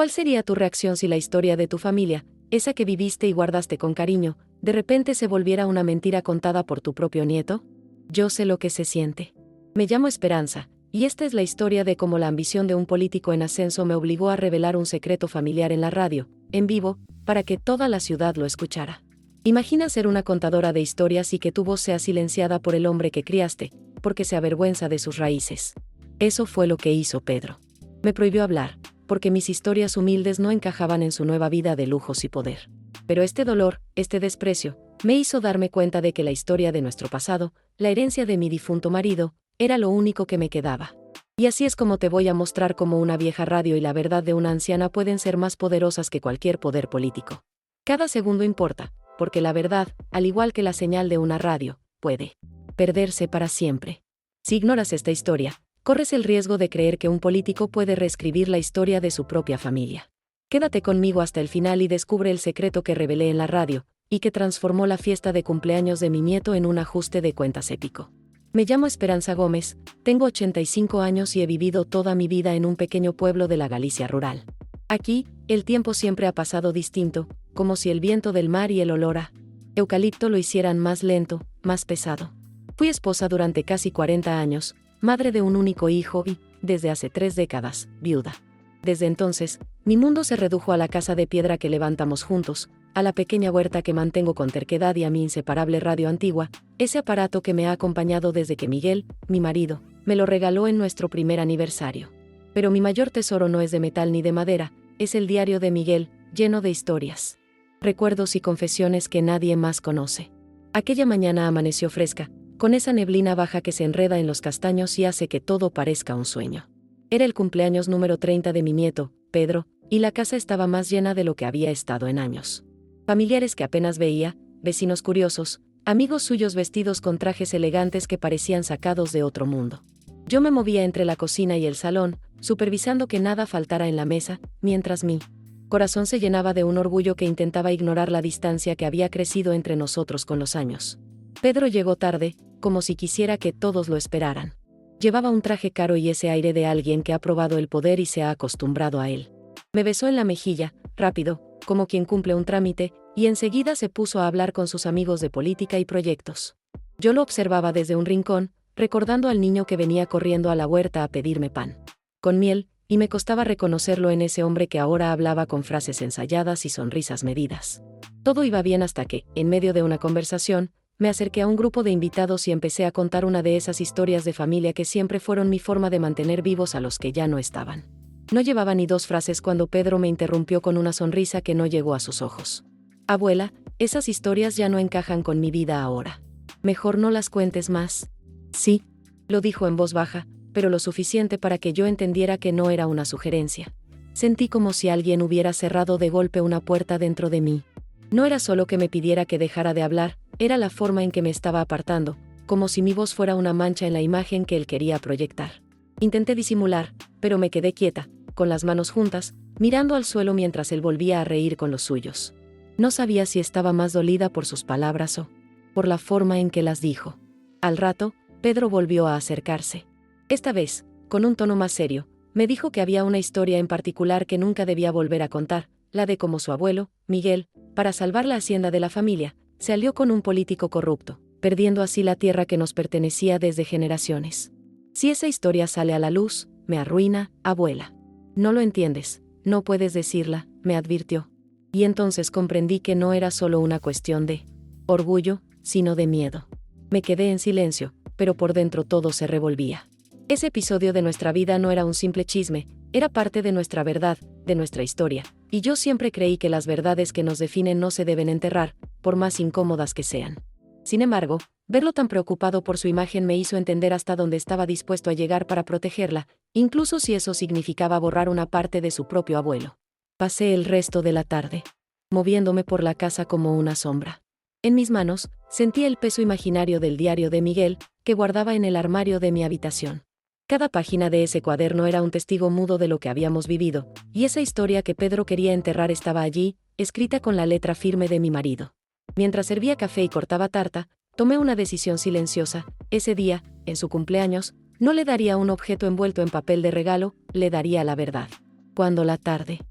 ¿Cuál sería tu reacción si la historia de tu familia, esa que viviste y guardaste con cariño, de repente se volviera una mentira contada por tu propio nieto? Yo sé lo que se siente. Me llamo Esperanza, y esta es la historia de cómo la ambición de un político en ascenso me obligó a revelar un secreto familiar en la radio, en vivo, para que toda la ciudad lo escuchara. Imagina ser una contadora de historias y que tu voz sea silenciada por el hombre que criaste, porque se avergüenza de sus raíces. Eso fue lo que hizo Pedro. Me prohibió hablar, porque mis historias humildes no encajaban en su nueva vida de lujos y poder. Pero este dolor, este desprecio, me hizo darme cuenta de que la historia de nuestro pasado, la herencia de mi difunto marido, era lo único que me quedaba. Y así es como te voy a mostrar cómo una vieja radio y la verdad de una anciana pueden ser más poderosas que cualquier poder político. Cada segundo importa, porque la verdad, al igual que la señal de una radio, puede perderse para siempre. Si ignoras esta historia, corres el riesgo de creer que un político puede reescribir la historia de su propia familia. Quédate conmigo hasta el final y descubre el secreto que revelé en la radio, y que transformó la fiesta de cumpleaños de mi nieto en un ajuste de cuentas épico. Me llamo Esperanza Gómez, tengo 85 años y he vivido toda mi vida en un pequeño pueblo de la Galicia rural. Aquí, el tiempo siempre ha pasado distinto, como si el viento del mar y el olor a eucalipto lo hicieran más lento, más pesado. Fui esposa durante casi 40 años, madre de un único hijo y, desde hace 3 décadas, viuda. Desde entonces, mi mundo se redujo a la casa de piedra que levantamos juntos, a la pequeña huerta que mantengo con terquedad y a mi inseparable radio antigua, ese aparato que me ha acompañado desde que Miguel, mi marido, me lo regaló en nuestro primer aniversario. Pero mi mayor tesoro no es de metal ni de madera, es el diario de Miguel, lleno de historias, recuerdos y confesiones que nadie más conoce. Aquella mañana amaneció fresca, con esa neblina baja que se enreda en los castaños y hace que todo parezca un sueño. Era el cumpleaños número 30 de mi nieto, Pedro, y la casa estaba más llena de lo que había estado en años. Familiares que apenas veía, vecinos curiosos, amigos suyos vestidos con trajes elegantes que parecían sacados de otro mundo. Yo me movía entre la cocina y el salón, supervisando que nada faltara en la mesa, mientras mi corazón se llenaba de un orgullo que intentaba ignorar la distancia que había crecido entre nosotros con los años. Pedro llegó tarde, como si quisiera que todos lo esperaran. Llevaba un traje caro y ese aire de alguien que ha probado el poder y se ha acostumbrado a él. Me besó en la mejilla, rápido, como quien cumple un trámite, y enseguida se puso a hablar con sus amigos de política y proyectos. Yo lo observaba desde un rincón, recordando al niño que venía corriendo a la huerta a pedirme pan con miel, y me costaba reconocerlo en ese hombre que ahora hablaba con frases ensayadas y sonrisas medidas. Todo iba bien hasta que, en medio de una conversación, me acerqué a un grupo de invitados y empecé a contar una de esas historias de familia que siempre fueron mi forma de mantener vivos a los que ya no estaban. No llevaba ni 2 frases cuando Pedro me interrumpió con una sonrisa que no llegó a sus ojos. Abuela, esas historias ya no encajan con mi vida ahora. Mejor no las cuentes más. Sí, lo dijo en voz baja, pero lo suficiente para que yo entendiera que no era una sugerencia. Sentí como si alguien hubiera cerrado de golpe una puerta dentro de mí. No era solo que me pidiera que dejara de hablar, era la forma en que me estaba apartando, como si mi voz fuera una mancha en la imagen que él quería proyectar. Intenté disimular, pero me quedé quieta, con las manos juntas, mirando al suelo mientras él volvía a reír con los suyos. No sabía si estaba más dolida por sus palabras o por la forma en que las dijo. Al rato, Pedro volvió a acercarse. Esta vez, con un tono más serio, me dijo que había una historia en particular que nunca debía volver a contar, la de cómo su abuelo, Miguel, para salvar la hacienda de la familia, se alió con un político corrupto, perdiendo así la tierra que nos pertenecía desde generaciones. Si esa historia sale a la luz, me arruina, abuela. No lo entiendes, no puedes decirla, me advirtió. Y entonces comprendí que no era solo una cuestión de orgullo, sino de miedo. Me quedé en silencio, pero por dentro todo se revolvía. Ese episodio de nuestra vida no era un simple chisme, era parte de nuestra verdad, de nuestra historia, y yo siempre creí que las verdades que nos definen no se deben enterrar, por más incómodas que sean. Sin embargo, verlo tan preocupado por su imagen me hizo entender hasta dónde estaba dispuesto a llegar para protegerla, incluso si eso significaba borrar una parte de su propio abuelo. Pasé el resto de la tarde moviéndome por la casa como una sombra. En mis manos, sentía el peso imaginario del diario de Miguel, que guardaba en el armario de mi habitación. Cada página de ese cuaderno era un testigo mudo de lo que habíamos vivido, y esa historia que Pedro quería enterrar estaba allí, escrita con la letra firme de mi marido. Mientras servía café y cortaba tarta, tomé una decisión silenciosa. Ese día, en su cumpleaños, no le daría un objeto envuelto en papel de regalo, le daría la verdad. Cuando la tarde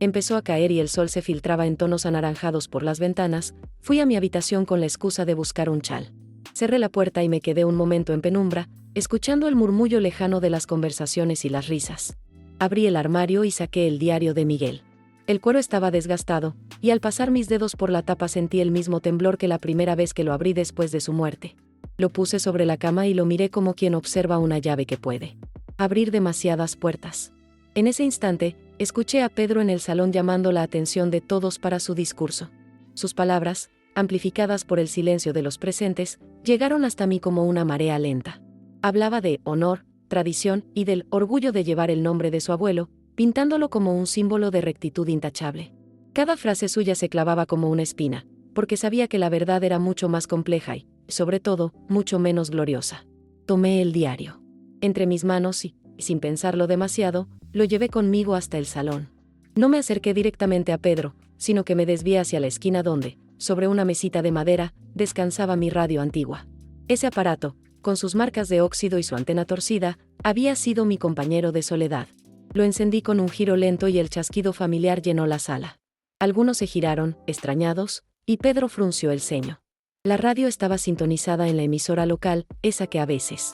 Empezó a caer y el sol se filtraba en tonos anaranjados por las ventanas. Fui a mi habitación con la excusa de buscar un chal. Cerré la puerta y me quedé un momento en penumbra, escuchando el murmullo lejano de las conversaciones y las risas. Abrí el armario y saqué el diario de Miguel. El cuero estaba desgastado, y al pasar mis dedos por la tapa sentí el mismo temblor que la primera vez que lo abrí después de su muerte. Lo puse sobre la cama y lo miré como quien observa una llave que puede abrir demasiadas puertas. En ese instante, escuché a Pedro en el salón llamando la atención de todos para su discurso. Sus palabras, amplificadas por el silencio de los presentes, llegaron hasta mí como una marea lenta. Hablaba de honor, tradición y del orgullo de llevar el nombre de su abuelo, pintándolo como un símbolo de rectitud intachable. Cada frase suya se clavaba como una espina, porque sabía que la verdad era mucho más compleja y, sobre todo, mucho menos gloriosa. Tomé el diario entre mis manos y, sin pensarlo demasiado, lo llevé conmigo hasta el salón. No me acerqué directamente a Pedro, sino que me desvié hacia la esquina donde, sobre una mesita de madera, descansaba mi radio antigua. Ese aparato, con sus marcas de óxido y su antena torcida, había sido mi compañero de soledad. Lo encendí con un giro lento y el chasquido familiar llenó la sala. Algunos se giraron, extrañados, y Pedro frunció el ceño. La radio estaba sintonizada en la emisora local, esa que a veces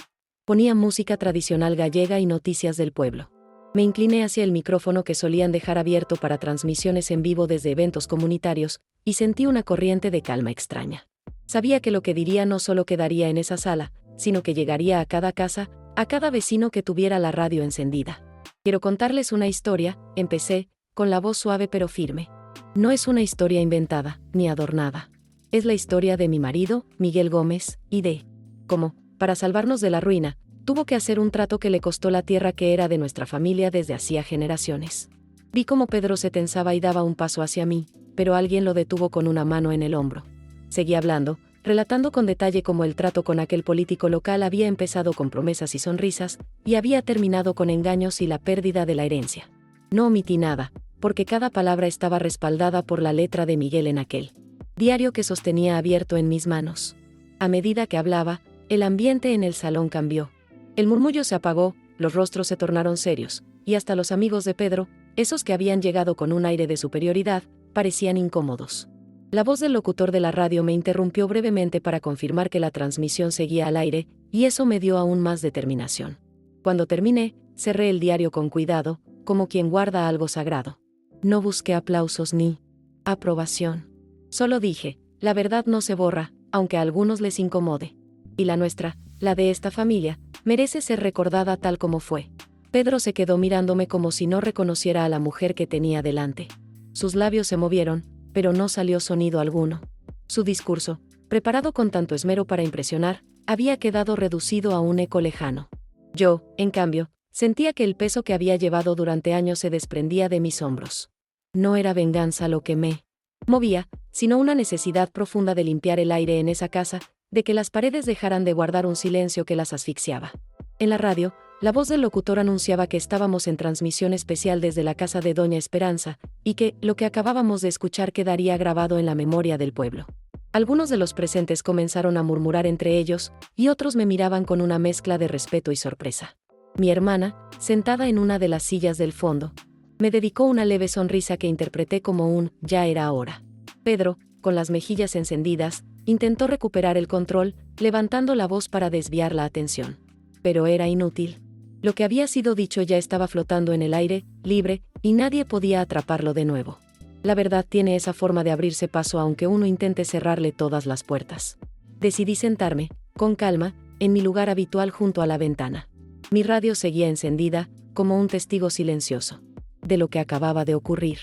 ponía música tradicional gallega y noticias del pueblo. Me incliné hacia el micrófono que solían dejar abierto para transmisiones en vivo desde eventos comunitarios, y sentí una corriente de calma extraña. Sabía que lo que diría no solo quedaría en esa sala, sino que llegaría a cada casa, a cada vecino que tuviera la radio encendida. Quiero contarles una historia, empecé, con la voz suave pero firme. No es una historia inventada, ni adornada. Es la historia de mi marido, Miguel Gómez, y de cómo, para salvarnos de la ruina, tuvo que hacer un trato que le costó la tierra que era de nuestra familia desde hacía generaciones. Vi cómo Pedro se tensaba y daba un paso hacia mí, pero alguien lo detuvo con una mano en el hombro. Seguí hablando, relatando con detalle cómo el trato con aquel político local había empezado con promesas y sonrisas, y había terminado con engaños y la pérdida de la herencia. No omití nada, porque cada palabra estaba respaldada por la letra de Miguel en aquel diario que sostenía abierto en mis manos. A medida que hablaba, el ambiente en el salón cambió. El murmullo se apagó, los rostros se tornaron serios, y hasta los amigos de Pedro, esos que habían llegado con un aire de superioridad, parecían incómodos. La voz del locutor de la radio me interrumpió brevemente para confirmar que la transmisión seguía al aire, y eso me dio aún más determinación. Cuando terminé, cerré el diario con cuidado, como quien guarda algo sagrado. No busqué aplausos ni aprobación. Solo dije, la verdad no se borra, aunque a algunos les incomode. Y la nuestra, la de esta familia, merece ser recordada tal como fue. Pedro se quedó mirándome como si no reconociera a la mujer que tenía delante. Sus labios se movieron, pero no salió sonido alguno. Su discurso, preparado con tanto esmero para impresionar, había quedado reducido a un eco lejano. Yo, en cambio, sentía que el peso que había llevado durante años se desprendía de mis hombros. No era venganza lo que me movía, sino una necesidad profunda de limpiar el aire en esa casa, de que las paredes dejaran de guardar un silencio que las asfixiaba. En la radio, la voz del locutor anunciaba que estábamos en transmisión especial desde la casa de Doña Esperanza, y que lo que acabábamos de escuchar quedaría grabado en la memoria del pueblo. Algunos de los presentes comenzaron a murmurar entre ellos, y otros me miraban con una mezcla de respeto y sorpresa. Mi hermana, sentada en una de las sillas del fondo, me dedicó una leve sonrisa que interpreté como un «ya era hora». Pedro, con las mejillas encendidas, intentó recuperar el control, levantando la voz para desviar la atención. Pero era inútil. Lo que había sido dicho ya estaba flotando en el aire, libre, y nadie podía atraparlo de nuevo. La verdad tiene esa forma de abrirse paso aunque uno intente cerrarle todas las puertas. Decidí sentarme, con calma, en mi lugar habitual junto a la ventana. Mi radio seguía encendida, como un testigo silencioso de lo que acababa de ocurrir.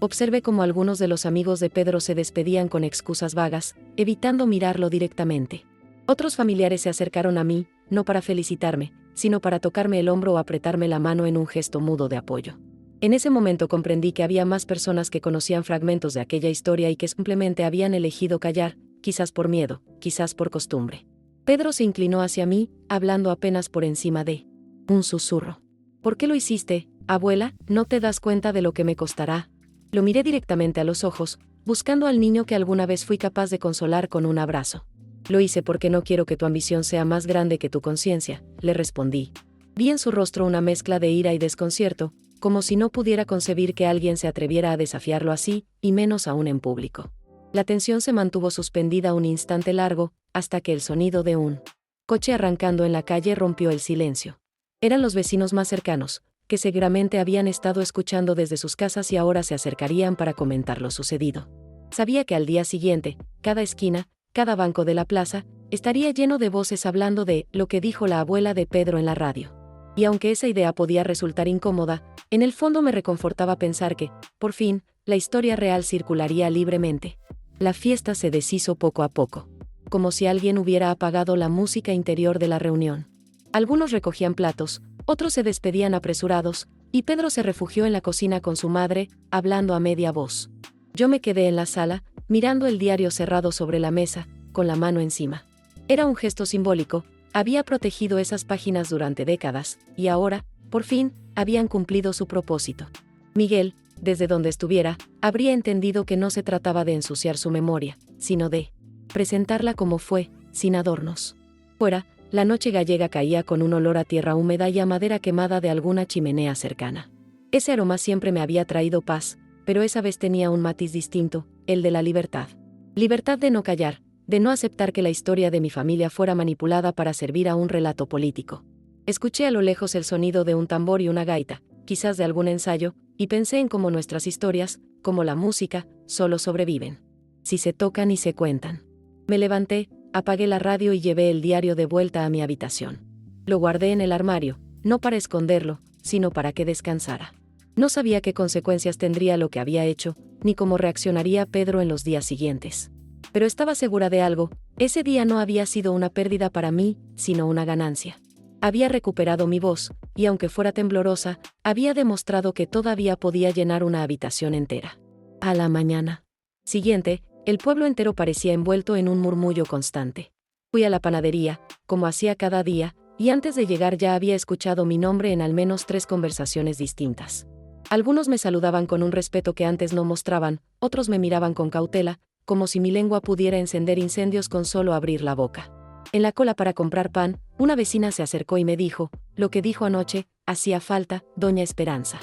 Observé cómo algunos de los amigos de Pedro se despedían con excusas vagas, evitando mirarlo directamente. Otros familiares se acercaron a mí, no para felicitarme, sino para tocarme el hombro o apretarme la mano en un gesto mudo de apoyo. En ese momento comprendí que había más personas que conocían fragmentos de aquella historia y que simplemente habían elegido callar, quizás por miedo, quizás por costumbre. Pedro se inclinó hacia mí, hablando apenas por encima de un susurro. ¿Por qué lo hiciste, abuela? ¿No te das cuenta de lo que me costará? Lo miré directamente a los ojos, buscando al niño que alguna vez fui capaz de consolar con un abrazo. Lo hice porque no quiero que tu ambición sea más grande que tu conciencia, le respondí. Vi en su rostro una mezcla de ira y desconcierto, como si no pudiera concebir que alguien se atreviera a desafiarlo así, y menos aún en público. La tensión se mantuvo suspendida un instante largo, hasta que el sonido de un coche arrancando en la calle rompió el silencio. Eran los vecinos más cercanos, que seguramente habían estado escuchando desde sus casas y ahora se acercarían para comentar lo sucedido. Sabía que al día siguiente, cada esquina, cada banco de la plaza, estaría lleno de voces hablando de lo que dijo la abuela de Pedro en la radio. Y aunque esa idea podía resultar incómoda, en el fondo me reconfortaba pensar que, por fin, la historia real circularía libremente. La fiesta se deshizo poco a poco, como si alguien hubiera apagado la música interior de la reunión. Algunos recogían platos, otros se despedían apresurados, y Pedro se refugió en la cocina con su madre, hablando a media voz. Yo me quedé en la sala, mirando el diario cerrado sobre la mesa, con la mano encima. Era un gesto simbólico, había protegido esas páginas durante décadas, y ahora, por fin, habían cumplido su propósito. Miguel, desde donde estuviera, habría entendido que no se trataba de ensuciar su memoria, sino de presentarla como fue, sin adornos. Fuera, la noche gallega caía con un olor a tierra húmeda y a madera quemada de alguna chimenea cercana. Ese aroma siempre me había traído paz, pero esa vez tenía un matiz distinto, el de la libertad. Libertad de no callar, de no aceptar que la historia de mi familia fuera manipulada para servir a un relato político. Escuché a lo lejos el sonido de un tambor y una gaita, quizás de algún ensayo, y pensé en cómo nuestras historias, como la música, solo sobreviven si se tocan y se cuentan. Me levanté, apagué la radio y llevé el diario de vuelta a mi habitación. Lo guardé en el armario, no para esconderlo, sino para que descansara. No sabía qué consecuencias tendría lo que había hecho, ni cómo reaccionaría Pedro en los días siguientes. Pero estaba segura de algo, ese día no había sido una pérdida para mí, sino una ganancia. Había recuperado mi voz, y aunque fuera temblorosa, había demostrado que todavía podía llenar una habitación entera. A la mañana siguiente, el pueblo entero parecía envuelto en un murmullo constante. Fui a la panadería, como hacía cada día, y antes de llegar ya había escuchado mi nombre en al menos 3 conversaciones distintas. Algunos me saludaban con un respeto que antes no mostraban, otros me miraban con cautela, como si mi lengua pudiera encender incendios con solo abrir la boca. En la cola para comprar pan, una vecina se acercó y me dijo, lo que dijo anoche, hacía falta, doña Esperanza.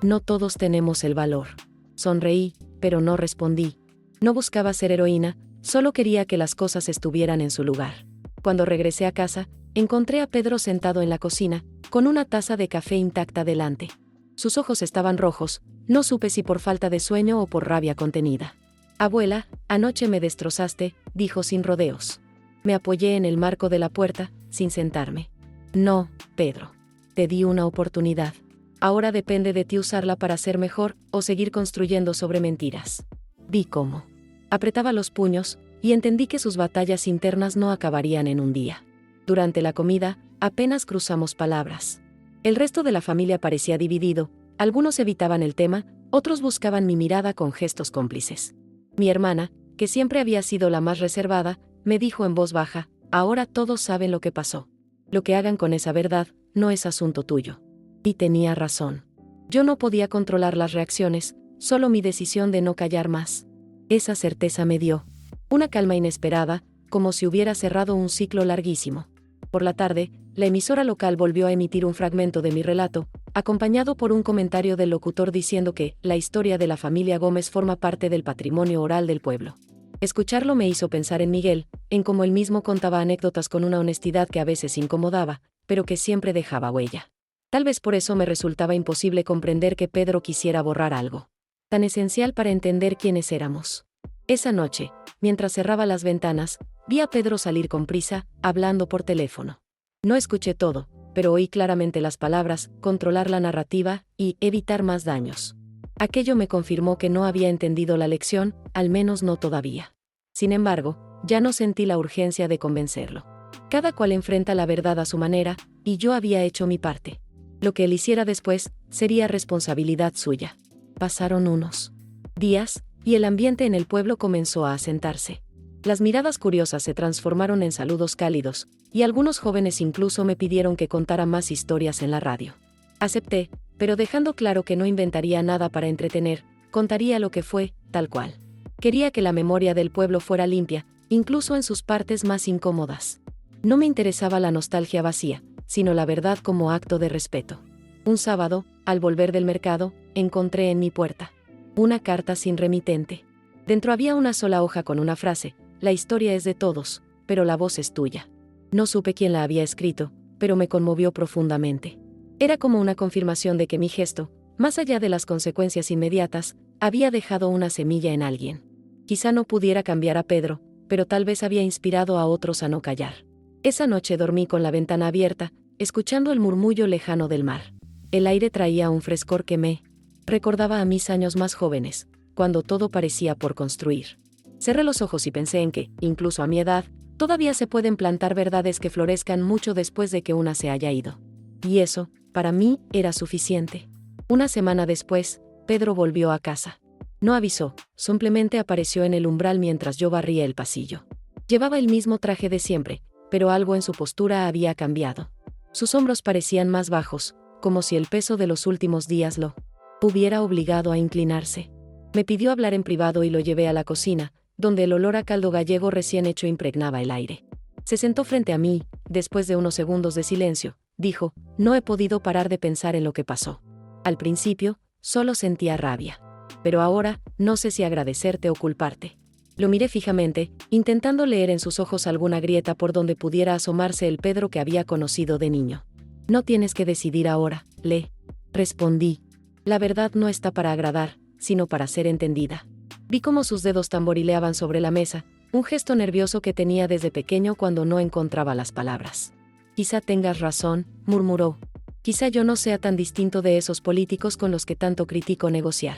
No todos tenemos el valor. Sonreí, pero no respondí. No buscaba ser heroína, solo quería que las cosas estuvieran en su lugar. Cuando regresé a casa, encontré a Pedro sentado en la cocina, con una taza de café intacta delante. Sus ojos estaban rojos, no supe si por falta de sueño o por rabia contenida. Abuela, anoche me destrozaste, dijo sin rodeos. Me apoyé en el marco de la puerta, sin sentarme. No, Pedro. Te di una oportunidad. Ahora depende de ti usarla para ser mejor, o seguir construyendo sobre mentiras. Vi cómo apretaba los puños, y entendí que sus batallas internas no acabarían en un día. Durante la comida, apenas cruzamos palabras. El resto de la familia parecía dividido, algunos evitaban el tema, otros buscaban mi mirada con gestos cómplices. Mi hermana, que siempre había sido la más reservada, me dijo en voz baja, ahora todos saben lo que pasó. Lo que hagan con esa verdad, no es asunto tuyo. Y tenía razón. Yo no podía controlar las reacciones, solo mi decisión de no callar más. Esa certeza me dio una calma inesperada, como si hubiera cerrado un ciclo larguísimo. Por la tarde, la emisora local volvió a emitir un fragmento de mi relato, acompañado por un comentario del locutor diciendo que la historia de la familia Gómez forma parte del patrimonio oral del pueblo. Escucharlo me hizo pensar en Miguel, en cómo él mismo contaba anécdotas con una honestidad que a veces incomodaba, pero que siempre dejaba huella. Tal vez por eso me resultaba imposible comprender que Pedro quisiera borrar algo tan esencial para entender quiénes éramos. Esa noche, mientras cerraba las ventanas, vi a Pedro salir con prisa, hablando por teléfono. No escuché todo, pero oí claramente las palabras, controlar la narrativa y evitar más daños. Aquello me confirmó que no había entendido la lección, al menos no todavía. Sin embargo, ya no sentí la urgencia de convencerlo. Cada cual enfrenta la verdad a su manera, y yo había hecho mi parte. Lo que él hiciera después, sería responsabilidad suya. Pasaron unos días, y el ambiente en el pueblo comenzó a asentarse. Las miradas curiosas se transformaron en saludos cálidos, y algunos jóvenes incluso me pidieron que contara más historias en la radio. Acepté, pero dejando claro que no inventaría nada para entretener, contaría lo que fue, tal cual. Quería que la memoria del pueblo fuera limpia, incluso en sus partes más incómodas. No me interesaba la nostalgia vacía, sino la verdad como acto de respeto. Un sábado, al volver del mercado, encontré en mi puerta una carta sin remitente. Dentro había una sola hoja con una frase: la historia es de todos, pero la voz es tuya. No supe quién la había escrito, pero me conmovió profundamente. Era como una confirmación de que mi gesto, más allá de las consecuencias inmediatas, había dejado una semilla en alguien. Quizá no pudiera cambiar a Pedro, pero tal vez había inspirado a otros a no callar. Esa noche dormí con la ventana abierta, escuchando el murmullo lejano del mar. El aire traía un frescor que me recordaba a mis años más jóvenes, cuando todo parecía por construir. Cerré los ojos y pensé en que, incluso a mi edad, todavía se pueden plantar verdades que florezcan mucho después de que una se haya ido. Y eso, para mí, era suficiente. Una semana después, Pedro volvió a casa. No avisó, simplemente apareció en el umbral mientras yo barría el pasillo. Llevaba el mismo traje de siempre, pero algo en su postura había cambiado. Sus hombros parecían más bajos, como si el peso de los últimos días lo hubiera obligado a inclinarse. Me pidió hablar en privado y lo llevé a la cocina, donde el olor a caldo gallego recién hecho impregnaba el aire. Se sentó frente a mí, después de unos segundos de silencio, dijo: no he podido parar de pensar en lo que pasó. Al principio, solo sentía rabia. Pero ahora, no sé si agradecerte o culparte. Lo miré fijamente, intentando leer en sus ojos alguna grieta por donde pudiera asomarse el Pedro que había conocido de niño. No tienes que decidir ahora, le respondí. La verdad no está para agradar, sino para ser entendida. Vi cómo sus dedos tamborileaban sobre la mesa, un gesto nervioso que tenía desde pequeño cuando no encontraba las palabras. Quizá tengas razón, murmuró. Quizá yo no sea tan distinto de esos políticos con los que tanto critico negociar.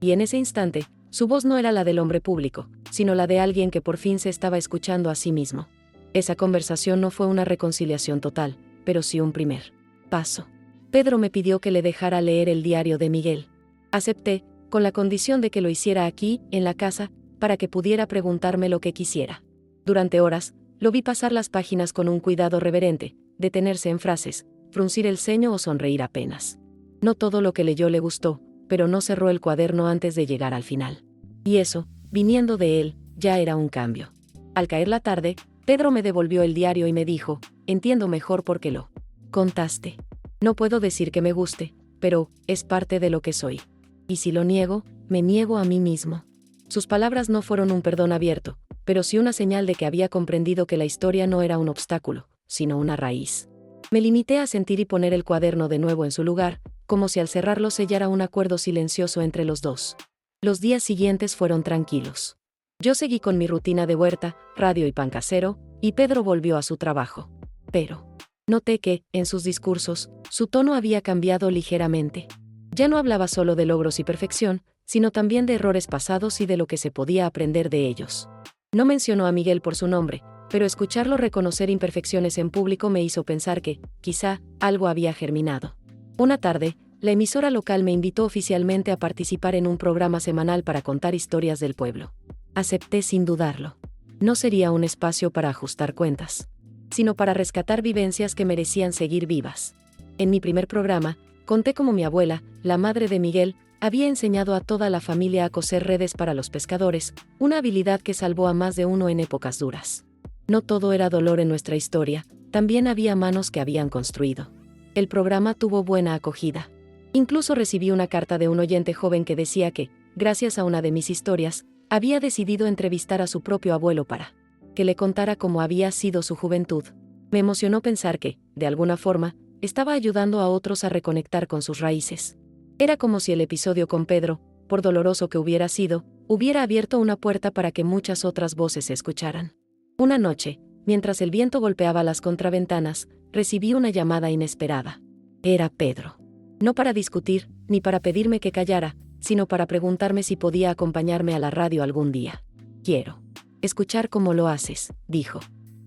Y en ese instante, su voz no era la del hombre público, sino la de alguien que por fin se estaba escuchando a sí mismo. Esa conversación no fue una reconciliación total, pero sí un primer paso. Pedro me pidió que le dejara leer el diario de Miguel. Acepté, con la condición de que lo hiciera aquí, en la casa, para que pudiera preguntarme lo que quisiera. Durante horas, lo vi pasar las páginas con un cuidado reverente, detenerse en frases, fruncir el ceño o sonreír apenas. No todo lo que leyó le gustó, pero no cerró el cuaderno antes de llegar al final. Y eso, viniendo de él, ya era un cambio. Al caer la tarde, Pedro me devolvió el diario y me dijo: entiendo mejor por qué lo contaste. No puedo decir que me guste, pero es parte de lo que soy. Y si lo niego, me niego a mí mismo. Sus palabras no fueron un perdón abierto, pero sí una señal de que había comprendido que la historia no era un obstáculo, sino una raíz. Me limité a sentir y poner el cuaderno de nuevo en su lugar, como si al cerrarlo sellara un acuerdo silencioso entre los dos. Los días siguientes fueron tranquilos. Yo seguí con mi rutina de huerta, radio y pan casero, y Pedro volvió a su trabajo. Pero noté que, en sus discursos, su tono había cambiado ligeramente. Ya no hablaba solo de logros y perfección, sino también de errores pasados y de lo que se podía aprender de ellos. No mencionó a Miguel por su nombre, pero escucharlo reconocer imperfecciones en público me hizo pensar que, quizá, algo había germinado. Una tarde, la emisora local me invitó oficialmente a participar en un programa semanal para contar historias del pueblo. Acepté sin dudarlo. No sería un espacio para ajustar cuentas, sino para rescatar vivencias que merecían seguir vivas. En mi primer programa, conté cómo mi abuela, la madre de Miguel, había enseñado a toda la familia a coser redes para los pescadores, una habilidad que salvó a más de uno en épocas duras. No todo era dolor en nuestra historia, también había manos que habían construido. El programa tuvo buena acogida. Incluso recibí una carta de un oyente joven que decía que, gracias a una de mis historias, había decidido entrevistar a su propio abuelo para que le contara cómo había sido su juventud. Me emocionó pensar que, de alguna forma, estaba ayudando a otros a reconectar con sus raíces. Era como si el episodio con Pedro, por doloroso que hubiera sido, hubiera abierto una puerta para que muchas otras voces se escucharan. Una noche, mientras el viento golpeaba las contraventanas, recibí una llamada inesperada. Era Pedro. No para discutir, ni para pedirme que callara, sino para preguntarme si podía acompañarme a la radio algún día. Quiero escuchar cómo lo haces, dijo.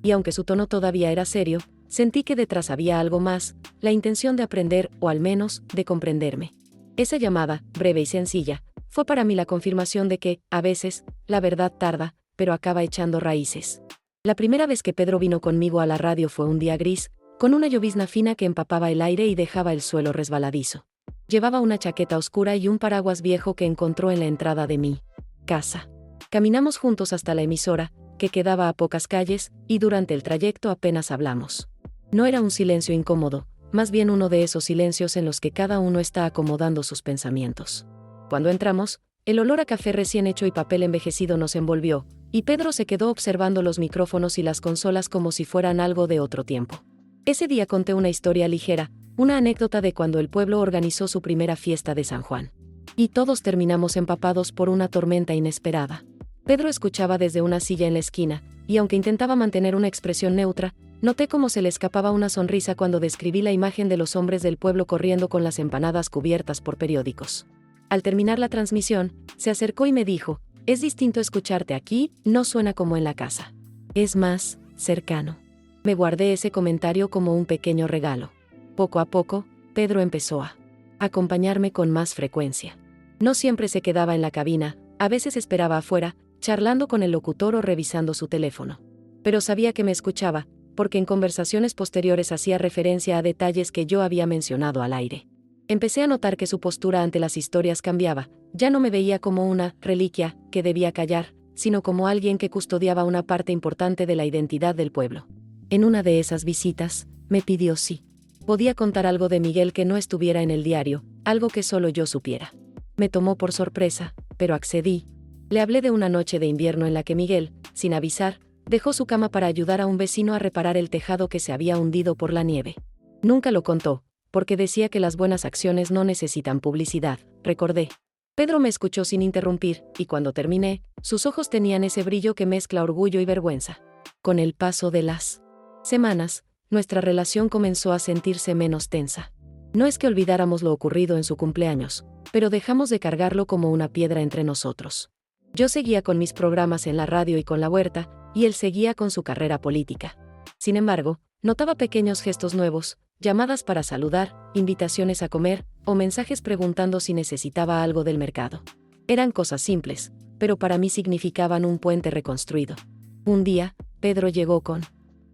Y aunque su tono todavía era serio, sentí que detrás había algo más, la intención de aprender, o al menos, de comprenderme. Esa llamada, breve y sencilla, fue para mí la confirmación de que, a veces, la verdad tarda, pero acaba echando raíces. La primera vez que Pedro vino conmigo a la radio fue un día gris, con una llovizna fina que empapaba el aire y dejaba el suelo resbaladizo. Llevaba una chaqueta oscura y un paraguas viejo que encontró en la entrada de mi casa. Caminamos juntos hasta la emisora, que quedaba a pocas calles, y durante el trayecto apenas hablamos. No era un silencio incómodo, más bien uno de esos silencios en los que cada uno está acomodando sus pensamientos. Cuando entramos, el olor a café recién hecho y papel envejecido nos envolvió, y Pedro se quedó observando los micrófonos y las consolas como si fueran algo de otro tiempo. Ese día conté una historia ligera, una anécdota de cuando el pueblo organizó su primera fiesta de San Juan. Y todos terminamos empapados por una tormenta inesperada. Pedro escuchaba desde una silla en la esquina, y aunque intentaba mantener una expresión neutra, noté cómo se le escapaba una sonrisa cuando describí la imagen de los hombres del pueblo corriendo con las empanadas cubiertas por periódicos. Al terminar la transmisión, se acercó y me dijo: «Es distinto escucharte aquí, no suena como en la casa. Es más cercano». Me guardé ese comentario como un pequeño regalo. Poco a poco, Pedro empezó a acompañarme con más frecuencia. No siempre se quedaba en la cabina, a veces esperaba afuera, charlando con el locutor o revisando su teléfono. Pero sabía que me escuchaba, porque en conversaciones posteriores hacía referencia a detalles que yo había mencionado al aire. Empecé a notar que su postura ante las historias cambiaba, ya no me veía como una reliquia que debía callar, sino como alguien que custodiaba una parte importante de la identidad del pueblo. En una de esas visitas, me pidió si podía contar algo de Miguel que no estuviera en el diario, algo que solo yo supiera. Me tomó por sorpresa, pero accedí. Le hablé de una noche de invierno en la que Miguel, sin avisar, dejó su cama para ayudar a un vecino a reparar el tejado que se había hundido por la nieve. Nunca lo contó, porque decía que las buenas acciones no necesitan publicidad, recordé. Pedro me escuchó sin interrumpir, y cuando terminé, sus ojos tenían ese brillo que mezcla orgullo y vergüenza. Con el paso de las semanas, nuestra relación comenzó a sentirse menos tensa. No es que olvidáramos lo ocurrido en su cumpleaños, pero dejamos de cargarlo como una piedra entre nosotros. Yo seguía con mis programas en la radio y con la huerta, y él seguía con su carrera política. Sin embargo, notaba pequeños gestos nuevos, llamadas para saludar, invitaciones a comer, o mensajes preguntando si necesitaba algo del mercado. Eran cosas simples, pero para mí significaban un puente reconstruido. Un día, Pedro llegó con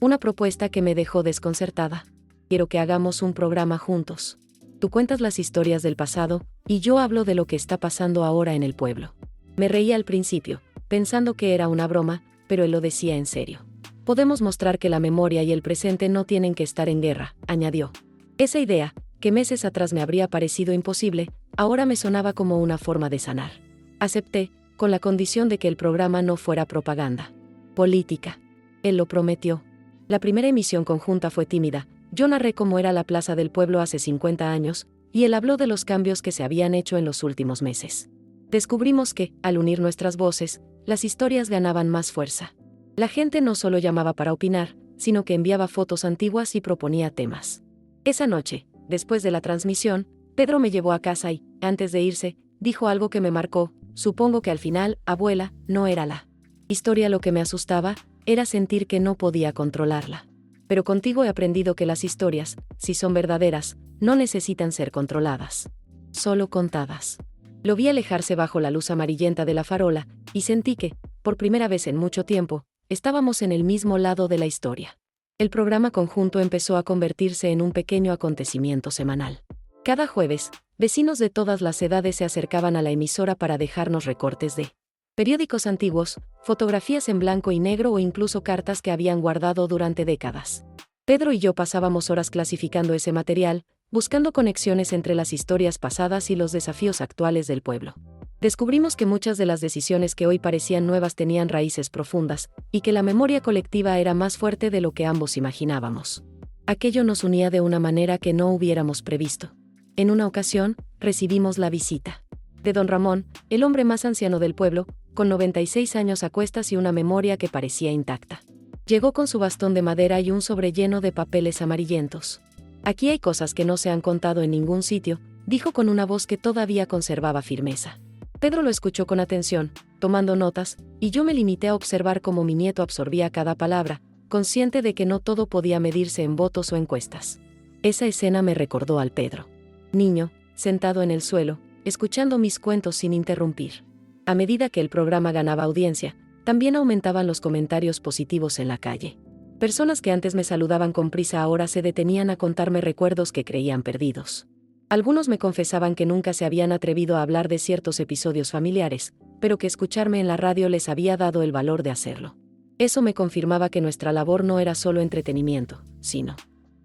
una propuesta que me dejó desconcertada. «Quiero que hagamos un programa juntos. Tú cuentas las historias del pasado, y yo hablo de lo que está pasando ahora en el pueblo». Me reí al principio, pensando que era una broma, pero él lo decía en serio. «Podemos mostrar que la memoria y el presente no tienen que estar en guerra», añadió. Esa idea, que meses atrás me habría parecido imposible, ahora me sonaba como una forma de sanar. Acepté, con la condición de que el programa no fuera propaganda política. Él lo prometió. La primera emisión conjunta fue tímida. Yo narré cómo era la plaza del pueblo hace 50 años, y él habló de los cambios que se habían hecho en los últimos meses. Descubrimos que, al unir nuestras voces, las historias ganaban más fuerza. La gente no solo llamaba para opinar, sino que enviaba fotos antiguas y proponía temas. Esa noche, después de la transmisión, Pedro me llevó a casa y, antes de irse, dijo algo que me marcó: «Supongo que al final, abuela, no era la historia lo que me asustaba, era sentir que no podía controlarla. Pero contigo he aprendido que las historias, si son verdaderas, no necesitan ser controladas, solo contadas». Lo vi alejarse bajo la luz amarillenta de la farola, y sentí que, por primera vez en mucho tiempo, estábamos en el mismo lado de la historia. El programa conjunto empezó a convertirse en un pequeño acontecimiento semanal. Cada jueves, vecinos de todas las edades se acercaban a la emisora para dejarnos recortes de periódicos antiguos, fotografías en blanco y negro o incluso cartas que habían guardado durante décadas. Pedro y yo pasábamos horas clasificando ese material, buscando conexiones entre las historias pasadas y los desafíos actuales del pueblo. Descubrimos que muchas de las decisiones que hoy parecían nuevas tenían raíces profundas, y que la memoria colectiva era más fuerte de lo que ambos imaginábamos. Aquello nos unía de una manera que no hubiéramos previsto. En una ocasión, recibimos la visita de don Ramón, el hombre más anciano del pueblo, con 96 años a cuestas y una memoria que parecía intacta. Llegó con su bastón de madera y un sobre lleno de papeles amarillentos. «Aquí hay cosas que no se han contado en ningún sitio», dijo con una voz que todavía conservaba firmeza. Pedro lo escuchó con atención, tomando notas, y yo me limité a observar cómo mi nieto absorbía cada palabra, consciente de que no todo podía medirse en votos o encuestas. Esa escena me recordó al Pedro niño, sentado en el suelo, escuchando mis cuentos sin interrumpir. A medida que el programa ganaba audiencia, también aumentaban los comentarios positivos en la calle. Personas que antes me saludaban con prisa ahora se detenían a contarme recuerdos que creían perdidos. Algunos me confesaban que nunca se habían atrevido a hablar de ciertos episodios familiares, pero que escucharme en la radio les había dado el valor de hacerlo. Eso me confirmaba que nuestra labor no era solo entretenimiento, sino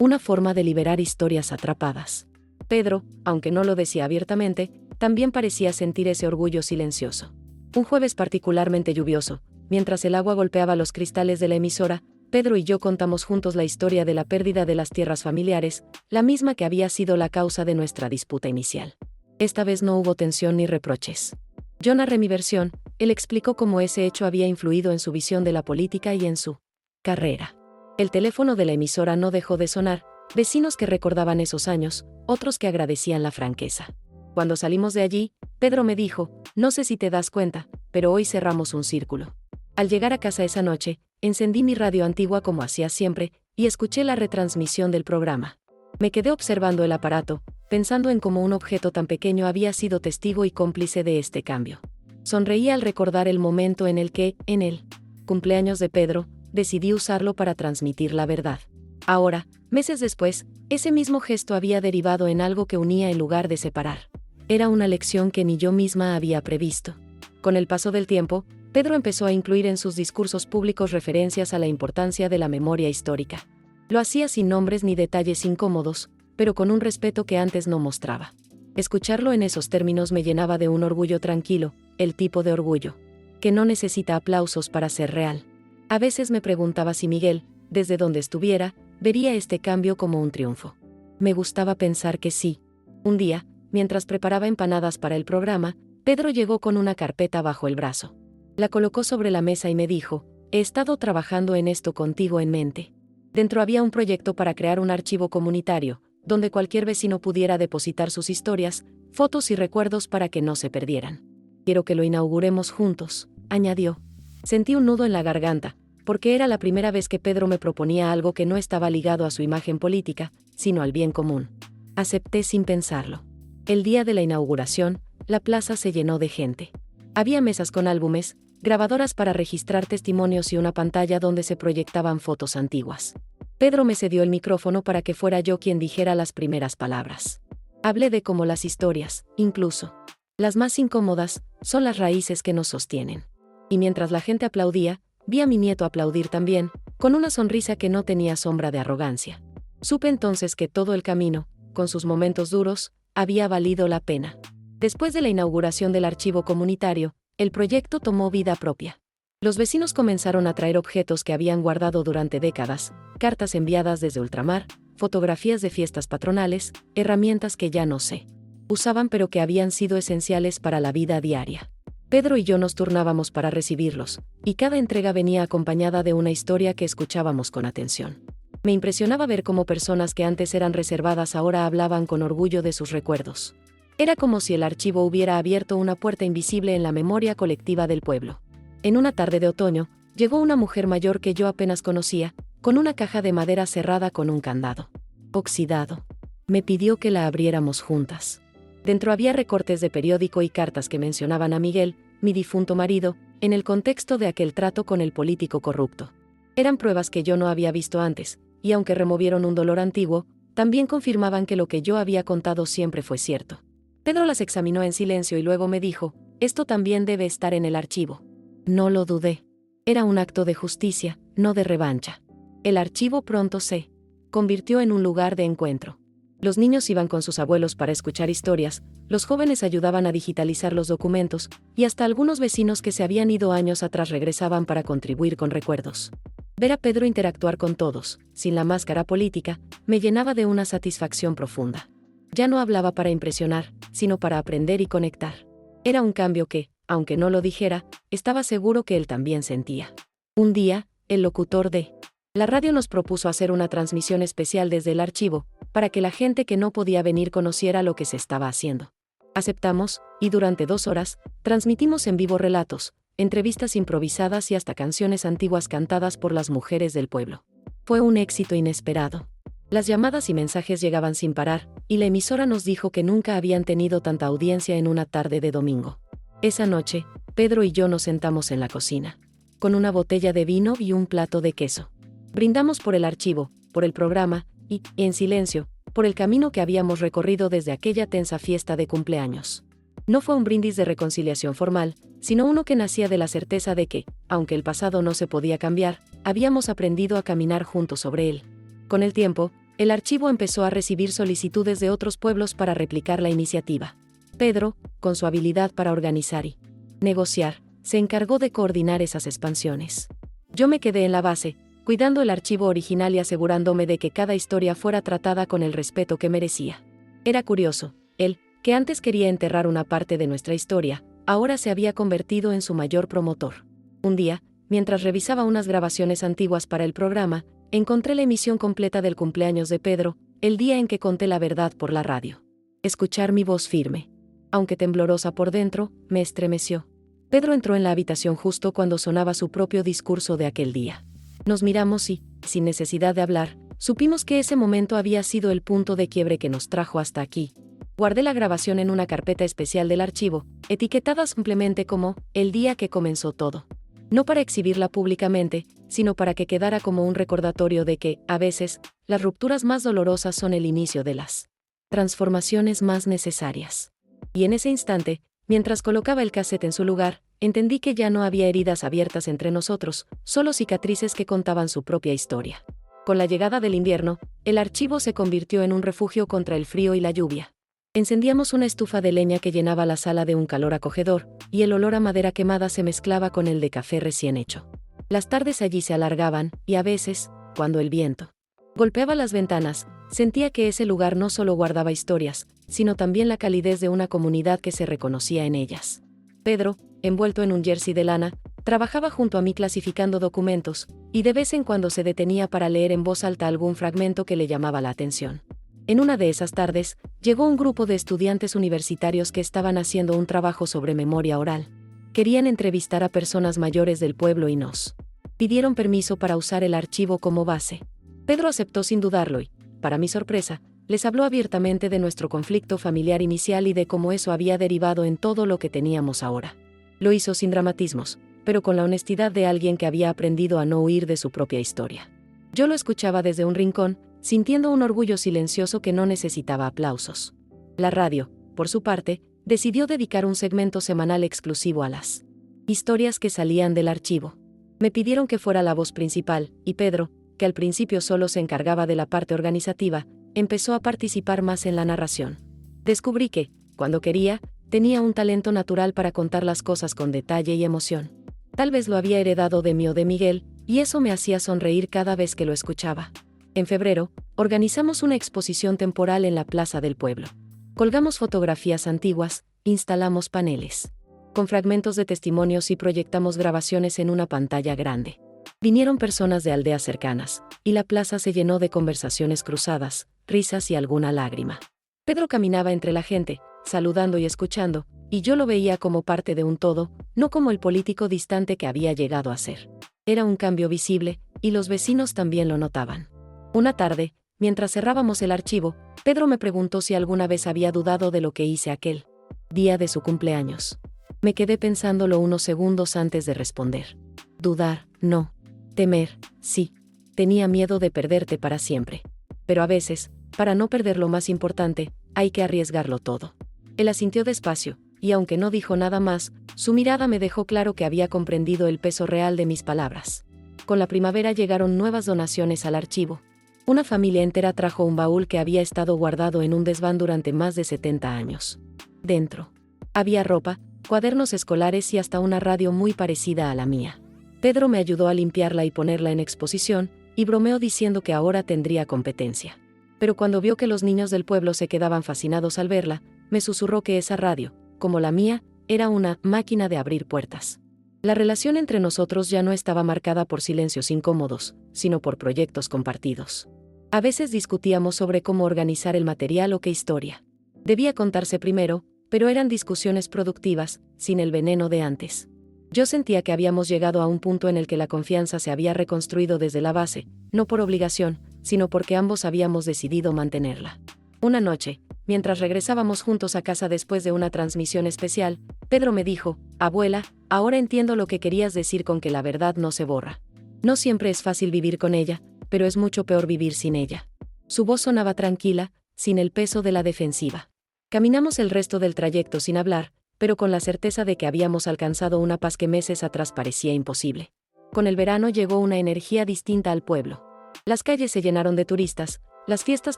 Una forma de liberar historias atrapadas. Pedro, aunque no lo decía abiertamente, también parecía sentir ese orgullo silencioso. Un jueves particularmente lluvioso, mientras el agua golpeaba los cristales de la emisora, Pedro y yo contamos juntos la historia de la pérdida de las tierras familiares, la misma que había sido la causa de nuestra disputa inicial. Esta vez no hubo tensión ni reproches. Yo narré mi versión, él explicó cómo ese hecho había influido en su visión de la política y en su carrera. El teléfono de la emisora no dejó de sonar, vecinos que recordaban esos años, otros que agradecían la franqueza. Cuando salimos de allí, Pedro me dijo, no sé si te das cuenta, pero hoy cerramos un círculo. Al llegar a casa esa noche, encendí mi radio antigua como hacía siempre, y escuché la retransmisión del programa. Me quedé observando el aparato, pensando en cómo un objeto tan pequeño había sido testigo y cómplice de este cambio. Sonreí al recordar el momento en el que, en el cumpleaños de Pedro, decidí usarlo para transmitir la verdad. Ahora, meses después, ese mismo gesto había derivado en algo que unía en lugar de separar. Era una lección que ni yo misma había previsto. Con el paso del tiempo, Pedro empezó a incluir en sus discursos públicos referencias a la importancia de la memoria histórica. Lo hacía sin nombres ni detalles incómodos, pero con un respeto que antes no mostraba. Escucharlo en esos términos me llenaba de un orgullo tranquilo, el tipo de orgullo que no necesita aplausos para ser real. A veces me preguntaba si Miguel, desde donde estuviera, vería este cambio como un triunfo. Me gustaba pensar que sí. Un día, mientras preparaba empanadas para el programa, Pedro llegó con una carpeta bajo el brazo. La colocó sobre la mesa y me dijo, he estado trabajando en esto contigo en mente. Dentro había un proyecto para crear un archivo comunitario, donde cualquier vecino pudiera depositar sus historias, fotos y recuerdos para que no se perdieran. Quiero que lo inauguremos juntos, añadió. Sentí un nudo en la garganta, porque era la primera vez que Pedro me proponía algo que no estaba ligado a su imagen política, sino al bien común. Acepté sin pensarlo. El día de la inauguración, la plaza se llenó de gente. Había mesas con álbumes, grabadoras para registrar testimonios y una pantalla donde se proyectaban fotos antiguas. Pedro me cedió el micrófono para que fuera yo quien dijera las primeras palabras. Hablé de cómo las historias, incluso las más incómodas, son las raíces que nos sostienen. Y mientras la gente aplaudía, vi a mi nieto aplaudir también, con una sonrisa que no tenía sombra de arrogancia. Supe entonces que todo el camino, con sus momentos duros, había valido la pena. Después de la inauguración del archivo comunitario, el proyecto tomó vida propia. Los vecinos comenzaron a traer objetos que habían guardado durante décadas, cartas enviadas desde ultramar, fotografías de fiestas patronales, herramientas que ya no se usaban pero que habían sido esenciales para la vida diaria. Pedro y yo nos turnábamos para recibirlos, y cada entrega venía acompañada de una historia que escuchábamos con atención. Me impresionaba ver cómo personas que antes eran reservadas ahora hablaban con orgullo de sus recuerdos. Era como si el archivo hubiera abierto una puerta invisible en la memoria colectiva del pueblo. En una tarde de otoño, llegó una mujer mayor que yo apenas conocía, con una caja de madera cerrada con un candado oxidado. Me pidió que la abriéramos juntas. Dentro había recortes de periódico y cartas que mencionaban a Miguel, mi difunto marido, en el contexto de aquel trato con el político corrupto. Eran pruebas que yo no había visto antes, y aunque removieron un dolor antiguo, también confirmaban que lo que yo había contado siempre fue cierto. Pedro las examinó en silencio y luego me dijo, esto también debe estar en el archivo. No lo dudé. Era un acto de justicia, no de revancha. El archivo pronto se convirtió en un lugar de encuentro. Los niños iban con sus abuelos para escuchar historias, los jóvenes ayudaban a digitalizar los documentos, y hasta algunos vecinos que se habían ido años atrás regresaban para contribuir con recuerdos. Ver a Pedro interactuar con todos, sin la máscara política, me llenaba de una satisfacción profunda. Ya no hablaba para impresionar, sino para aprender y conectar. Era un cambio que, aunque no lo dijera, estaba seguro que él también sentía. Un día, el locutor de la radio nos propuso hacer una transmisión especial desde el archivo, para que la gente que no podía venir conociera lo que se estaba haciendo. Aceptamos, y durante 2 horas, transmitimos en vivo relatos, entrevistas improvisadas y hasta canciones antiguas cantadas por las mujeres del pueblo. Fue un éxito inesperado. Las llamadas y mensajes llegaban sin parar, y la emisora nos dijo que nunca habían tenido tanta audiencia en una tarde de domingo. Esa noche, Pedro y yo nos sentamos en la cocina, con una botella de vino y un plato de queso. Brindamos por el archivo, por el programa, y, en silencio, por el camino que habíamos recorrido desde aquella tensa fiesta de cumpleaños. No fue un brindis de reconciliación formal, sino uno que nacía de la certeza de que, aunque el pasado no se podía cambiar, habíamos aprendido a caminar juntos sobre él. Con el tiempo, el archivo empezó a recibir solicitudes de otros pueblos para replicar la iniciativa. Pedro, con su habilidad para organizar y negociar, se encargó de coordinar esas expansiones. Yo me quedé en la base, cuidando el archivo original y asegurándome de que cada historia fuera tratada con el respeto que merecía. Era curioso, él, que antes quería enterrar una parte de nuestra historia, ahora se había convertido en su mayor promotor. Un día, mientras revisaba unas grabaciones antiguas para el programa, encontré la emisión completa del cumpleaños de Pedro, el día en que conté la verdad por la radio. Escuchar mi voz firme, aunque temblorosa por dentro, me estremeció. Pedro entró en la habitación justo cuando sonaba su propio discurso de aquel día. Nos miramos y, sin necesidad de hablar, supimos que ese momento había sido el punto de quiebre que nos trajo hasta aquí. Guardé la grabación en una carpeta especial del archivo, etiquetada simplemente como «el día que comenzó todo». No para exhibirla públicamente, sino para que quedara como un recordatorio de que, a veces, las rupturas más dolorosas son el inicio de las transformaciones más necesarias. Y en ese instante, mientras colocaba el cassette en su lugar, entendí que ya no había heridas abiertas entre nosotros, solo cicatrices que contaban su propia historia. Con la llegada del invierno, el archivo se convirtió en un refugio contra el frío y la lluvia. Encendíamos una estufa de leña que llenaba la sala de un calor acogedor, y el olor a madera quemada se mezclaba con el de café recién hecho. Las tardes allí se alargaban, y a veces, cuando el viento golpeaba las ventanas, sentía que ese lugar no solo guardaba historias, sino también la calidez de una comunidad que se reconocía en ellas. Pedro, envuelto en un jersey de lana, trabajaba junto a mí clasificando documentos, y de vez en cuando se detenía para leer en voz alta algún fragmento que le llamaba la atención. En una de esas tardes, llegó un grupo de estudiantes universitarios que estaban haciendo un trabajo sobre memoria oral. Querían entrevistar a personas mayores del pueblo y nos pidieron permiso para usar el archivo como base. Pedro aceptó sin dudarlo y, para mi sorpresa, les habló abiertamente de nuestro conflicto familiar inicial y de cómo eso había derivado en todo lo que teníamos ahora. Lo hizo sin dramatismos, pero con la honestidad de alguien que había aprendido a no huir de su propia historia. Yo lo escuchaba desde un rincón, sintiendo un orgullo silencioso que no necesitaba aplausos. La radio, por su parte, decidió dedicar un segmento semanal exclusivo a las historias que salían del archivo. Me pidieron que fuera la voz principal, y Pedro, que al principio solo se encargaba de la parte organizativa, empezó a participar más en la narración. Descubrí que, cuando quería, tenía un talento natural para contar las cosas con detalle y emoción. Tal vez lo había heredado de mí o de Miguel, y eso me hacía sonreír cada vez que lo escuchaba. En febrero, organizamos una exposición temporal en la plaza del pueblo. Colgamos fotografías antiguas, instalamos paneles con fragmentos de testimonios y proyectamos grabaciones en una pantalla grande. Vinieron personas de aldeas cercanas, y la plaza se llenó de conversaciones cruzadas, risas y alguna lágrima. Pedro caminaba entre la gente, saludando y escuchando, y yo lo veía como parte de un todo, no como el político distante que había llegado a ser. Era un cambio visible, y los vecinos también lo notaban. Una tarde, mientras cerrábamos el archivo, Pedro me preguntó si alguna vez había dudado de lo que hice aquel día de su cumpleaños. Me quedé pensándolo unos segundos antes de responder. Dudar, no. Temer, sí. Tenía miedo de perderte para siempre. Pero a veces, para no perder lo más importante, hay que arriesgarlo todo. Él asintió despacio, y aunque no dijo nada más, su mirada me dejó claro que había comprendido el peso real de mis palabras. Con la primavera llegaron nuevas donaciones al archivo. Una familia entera trajo un baúl que había estado guardado en un desván durante más de 70 años. Dentro había ropa, cuadernos escolares y hasta una radio muy parecida a la mía. Pedro me ayudó a limpiarla y ponerla en exposición, y bromeó diciendo que ahora tendría competencia. Pero cuando vio que los niños del pueblo se quedaban fascinados al verla, me susurró que esa radio, como la mía, era una máquina de abrir puertas. La relación entre nosotros ya no estaba marcada por silencios incómodos, sino por proyectos compartidos. A veces discutíamos sobre cómo organizar el material o qué historia debía contarse primero, pero eran discusiones productivas, sin el veneno de antes. Yo sentía que habíamos llegado a un punto en el que la confianza se había reconstruido desde la base, no por obligación, sino porque ambos habíamos decidido mantenerla. Una noche, mientras regresábamos juntos a casa después de una transmisión especial, Pedro me dijo: «Abuela, ahora entiendo lo que querías decir con que la verdad no se borra. No siempre es fácil vivir con ella, pero es mucho peor vivir sin ella». Su voz sonaba tranquila, sin el peso de la defensiva. Caminamos el resto del trayecto sin hablar, pero con la certeza de que habíamos alcanzado una paz que meses atrás parecía imposible. Con el verano llegó una energía distinta al pueblo. Las calles se llenaron de turistas, Las fiestas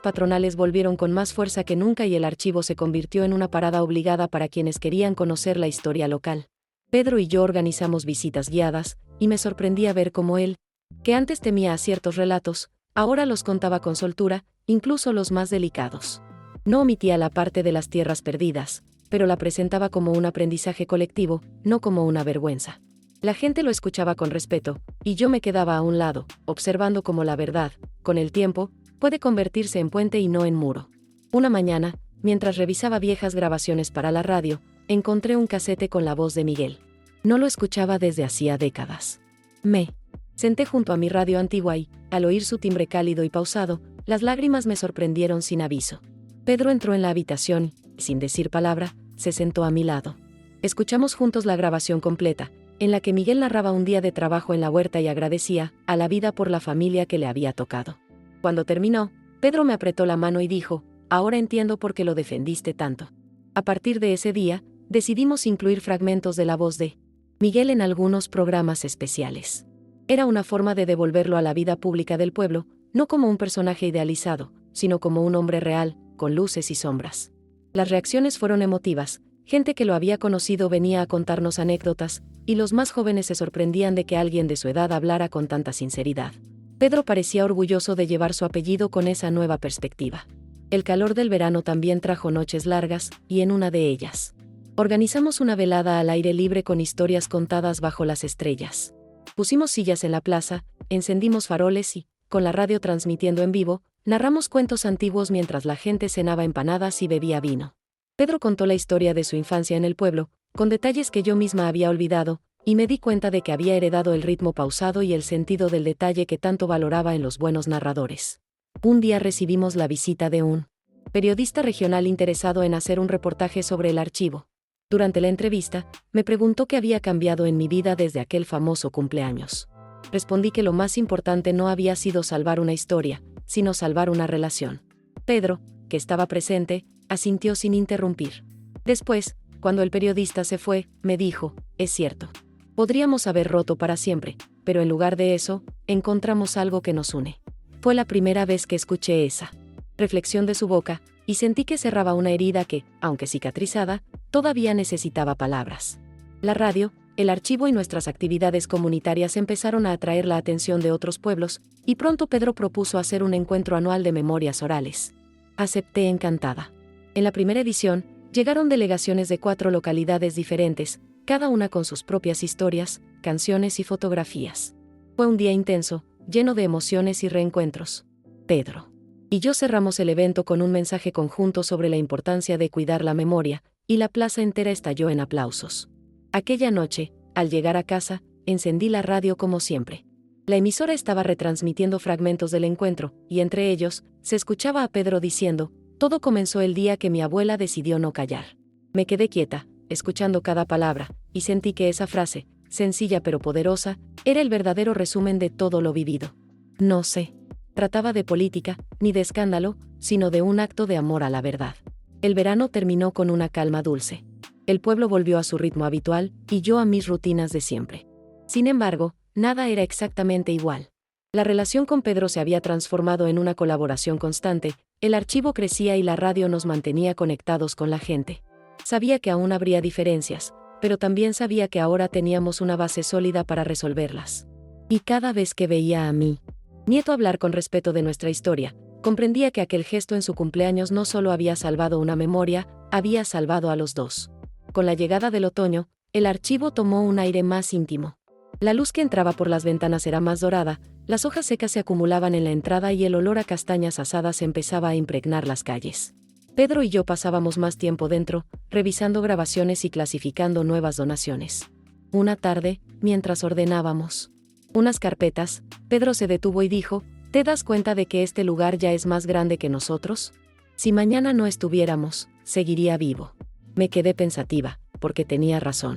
patronales volvieron con más fuerza que nunca y el archivo se convirtió en una parada obligada para quienes querían conocer la historia local. Pedro y yo organizamos visitas guiadas, y me sorprendía ver cómo él, que antes temía a ciertos relatos, ahora los contaba con soltura, incluso los más delicados. No omitía la parte de las tierras perdidas, pero la presentaba como un aprendizaje colectivo, no como una vergüenza. La gente lo escuchaba con respeto, y yo me quedaba a un lado, observando cómo la verdad, con el tiempo, puede convertirse en puente y no en muro. Una mañana, mientras revisaba viejas grabaciones para la radio, encontré un casete con la voz de Miguel. No lo escuchaba desde hacía décadas. Me senté junto a mi radio antigua y, al oír su timbre cálido y pausado, las lágrimas me sorprendieron sin aviso. Pedro entró en la habitación y, sin decir palabra, se sentó a mi lado. Escuchamos juntos la grabación completa, en la que Miguel narraba un día de trabajo en la huerta y agradecía a la vida por la familia que le había tocado. Cuando terminó, Pedro me apretó la mano y dijo: «Ahora entiendo por qué lo defendiste tanto». A partir de ese día, decidimos incluir fragmentos de la voz de Miguel en algunos programas especiales. Era una forma de devolverlo a la vida pública del pueblo, no como un personaje idealizado, sino como un hombre real, con luces y sombras. Las reacciones fueron emotivas, gente que lo había conocido venía a contarnos anécdotas, y los más jóvenes se sorprendían de que alguien de su edad hablara con tanta sinceridad. Pedro parecía orgulloso de llevar su apellido con esa nueva perspectiva. El calor del verano también trajo noches largas, y en una de ellas organizamos una velada al aire libre con historias contadas bajo las estrellas. Pusimos sillas en la plaza, encendimos faroles y, con la radio transmitiendo en vivo, narramos cuentos antiguos mientras la gente cenaba empanadas y bebía vino. Pedro contó la historia de su infancia en el pueblo, con detalles que yo misma había olvidado, y me di cuenta de que había heredado el ritmo pausado y el sentido del detalle que tanto valoraba en los buenos narradores. Un día recibimos la visita de un periodista regional interesado en hacer un reportaje sobre el archivo. Durante la entrevista, me preguntó qué había cambiado en mi vida desde aquel famoso cumpleaños. Respondí que lo más importante no había sido salvar una historia, sino salvar una relación. Pedro, que estaba presente, asintió sin interrumpir. Después, cuando el periodista se fue, me dijo: «Es cierto. Podríamos haber roto para siempre, pero en lugar de eso, encontramos algo que nos une». Fue la primera vez que escuché esa reflexión de su boca, y sentí que cerraba una herida que, aunque cicatrizada, todavía necesitaba palabras. La radio, el archivo y nuestras actividades comunitarias empezaron a atraer la atención de otros pueblos, y pronto Pedro propuso hacer un encuentro anual de memorias orales. Acepté encantada. En la primera edición, llegaron delegaciones de 4 localidades diferentes, cada una con sus propias historias, canciones y fotografías. Fue un día intenso, lleno de emociones y reencuentros. Pedro y yo cerramos el evento con un mensaje conjunto sobre la importancia de cuidar la memoria, y la plaza entera estalló en aplausos. Aquella noche, al llegar a casa, encendí la radio como siempre. La emisora estaba retransmitiendo fragmentos del encuentro, y entre ellos, se escuchaba a Pedro diciendo: «Todo comenzó el día que mi abuela decidió no callar». Me quedé quieta, escuchando cada palabra, y sentí que esa frase, sencilla pero poderosa, era el verdadero resumen de todo lo vivido. No se trataba de política, ni de escándalo, sino de un acto de amor a la verdad. El verano terminó con una calma dulce. El pueblo volvió a su ritmo habitual, y yo a mis rutinas de siempre. Sin embargo, nada era exactamente igual. La relación con Pedro se había transformado en una colaboración constante, el archivo crecía y la radio nos mantenía conectados con la gente. Sabía que aún habría diferencias, pero también sabía que ahora teníamos una base sólida para resolverlas. Y cada vez que veía a mi nieto hablar con respeto de nuestra historia, comprendía que aquel gesto en su cumpleaños no solo había salvado una memoria, había salvado a los dos. Con la llegada del otoño, el archivo tomó un aire más íntimo. La luz que entraba por las ventanas era más dorada, las hojas secas se acumulaban en la entrada y el olor a castañas asadas empezaba a impregnar las calles. Pedro y yo pasábamos más tiempo dentro, revisando grabaciones y clasificando nuevas donaciones. Una tarde, mientras ordenábamos unas carpetas, Pedro se detuvo y dijo: «¿Te das cuenta de que este lugar ya es más grande que nosotros? Si mañana no estuviéramos, seguiría vivo». Me quedé pensativa, porque tenía razón.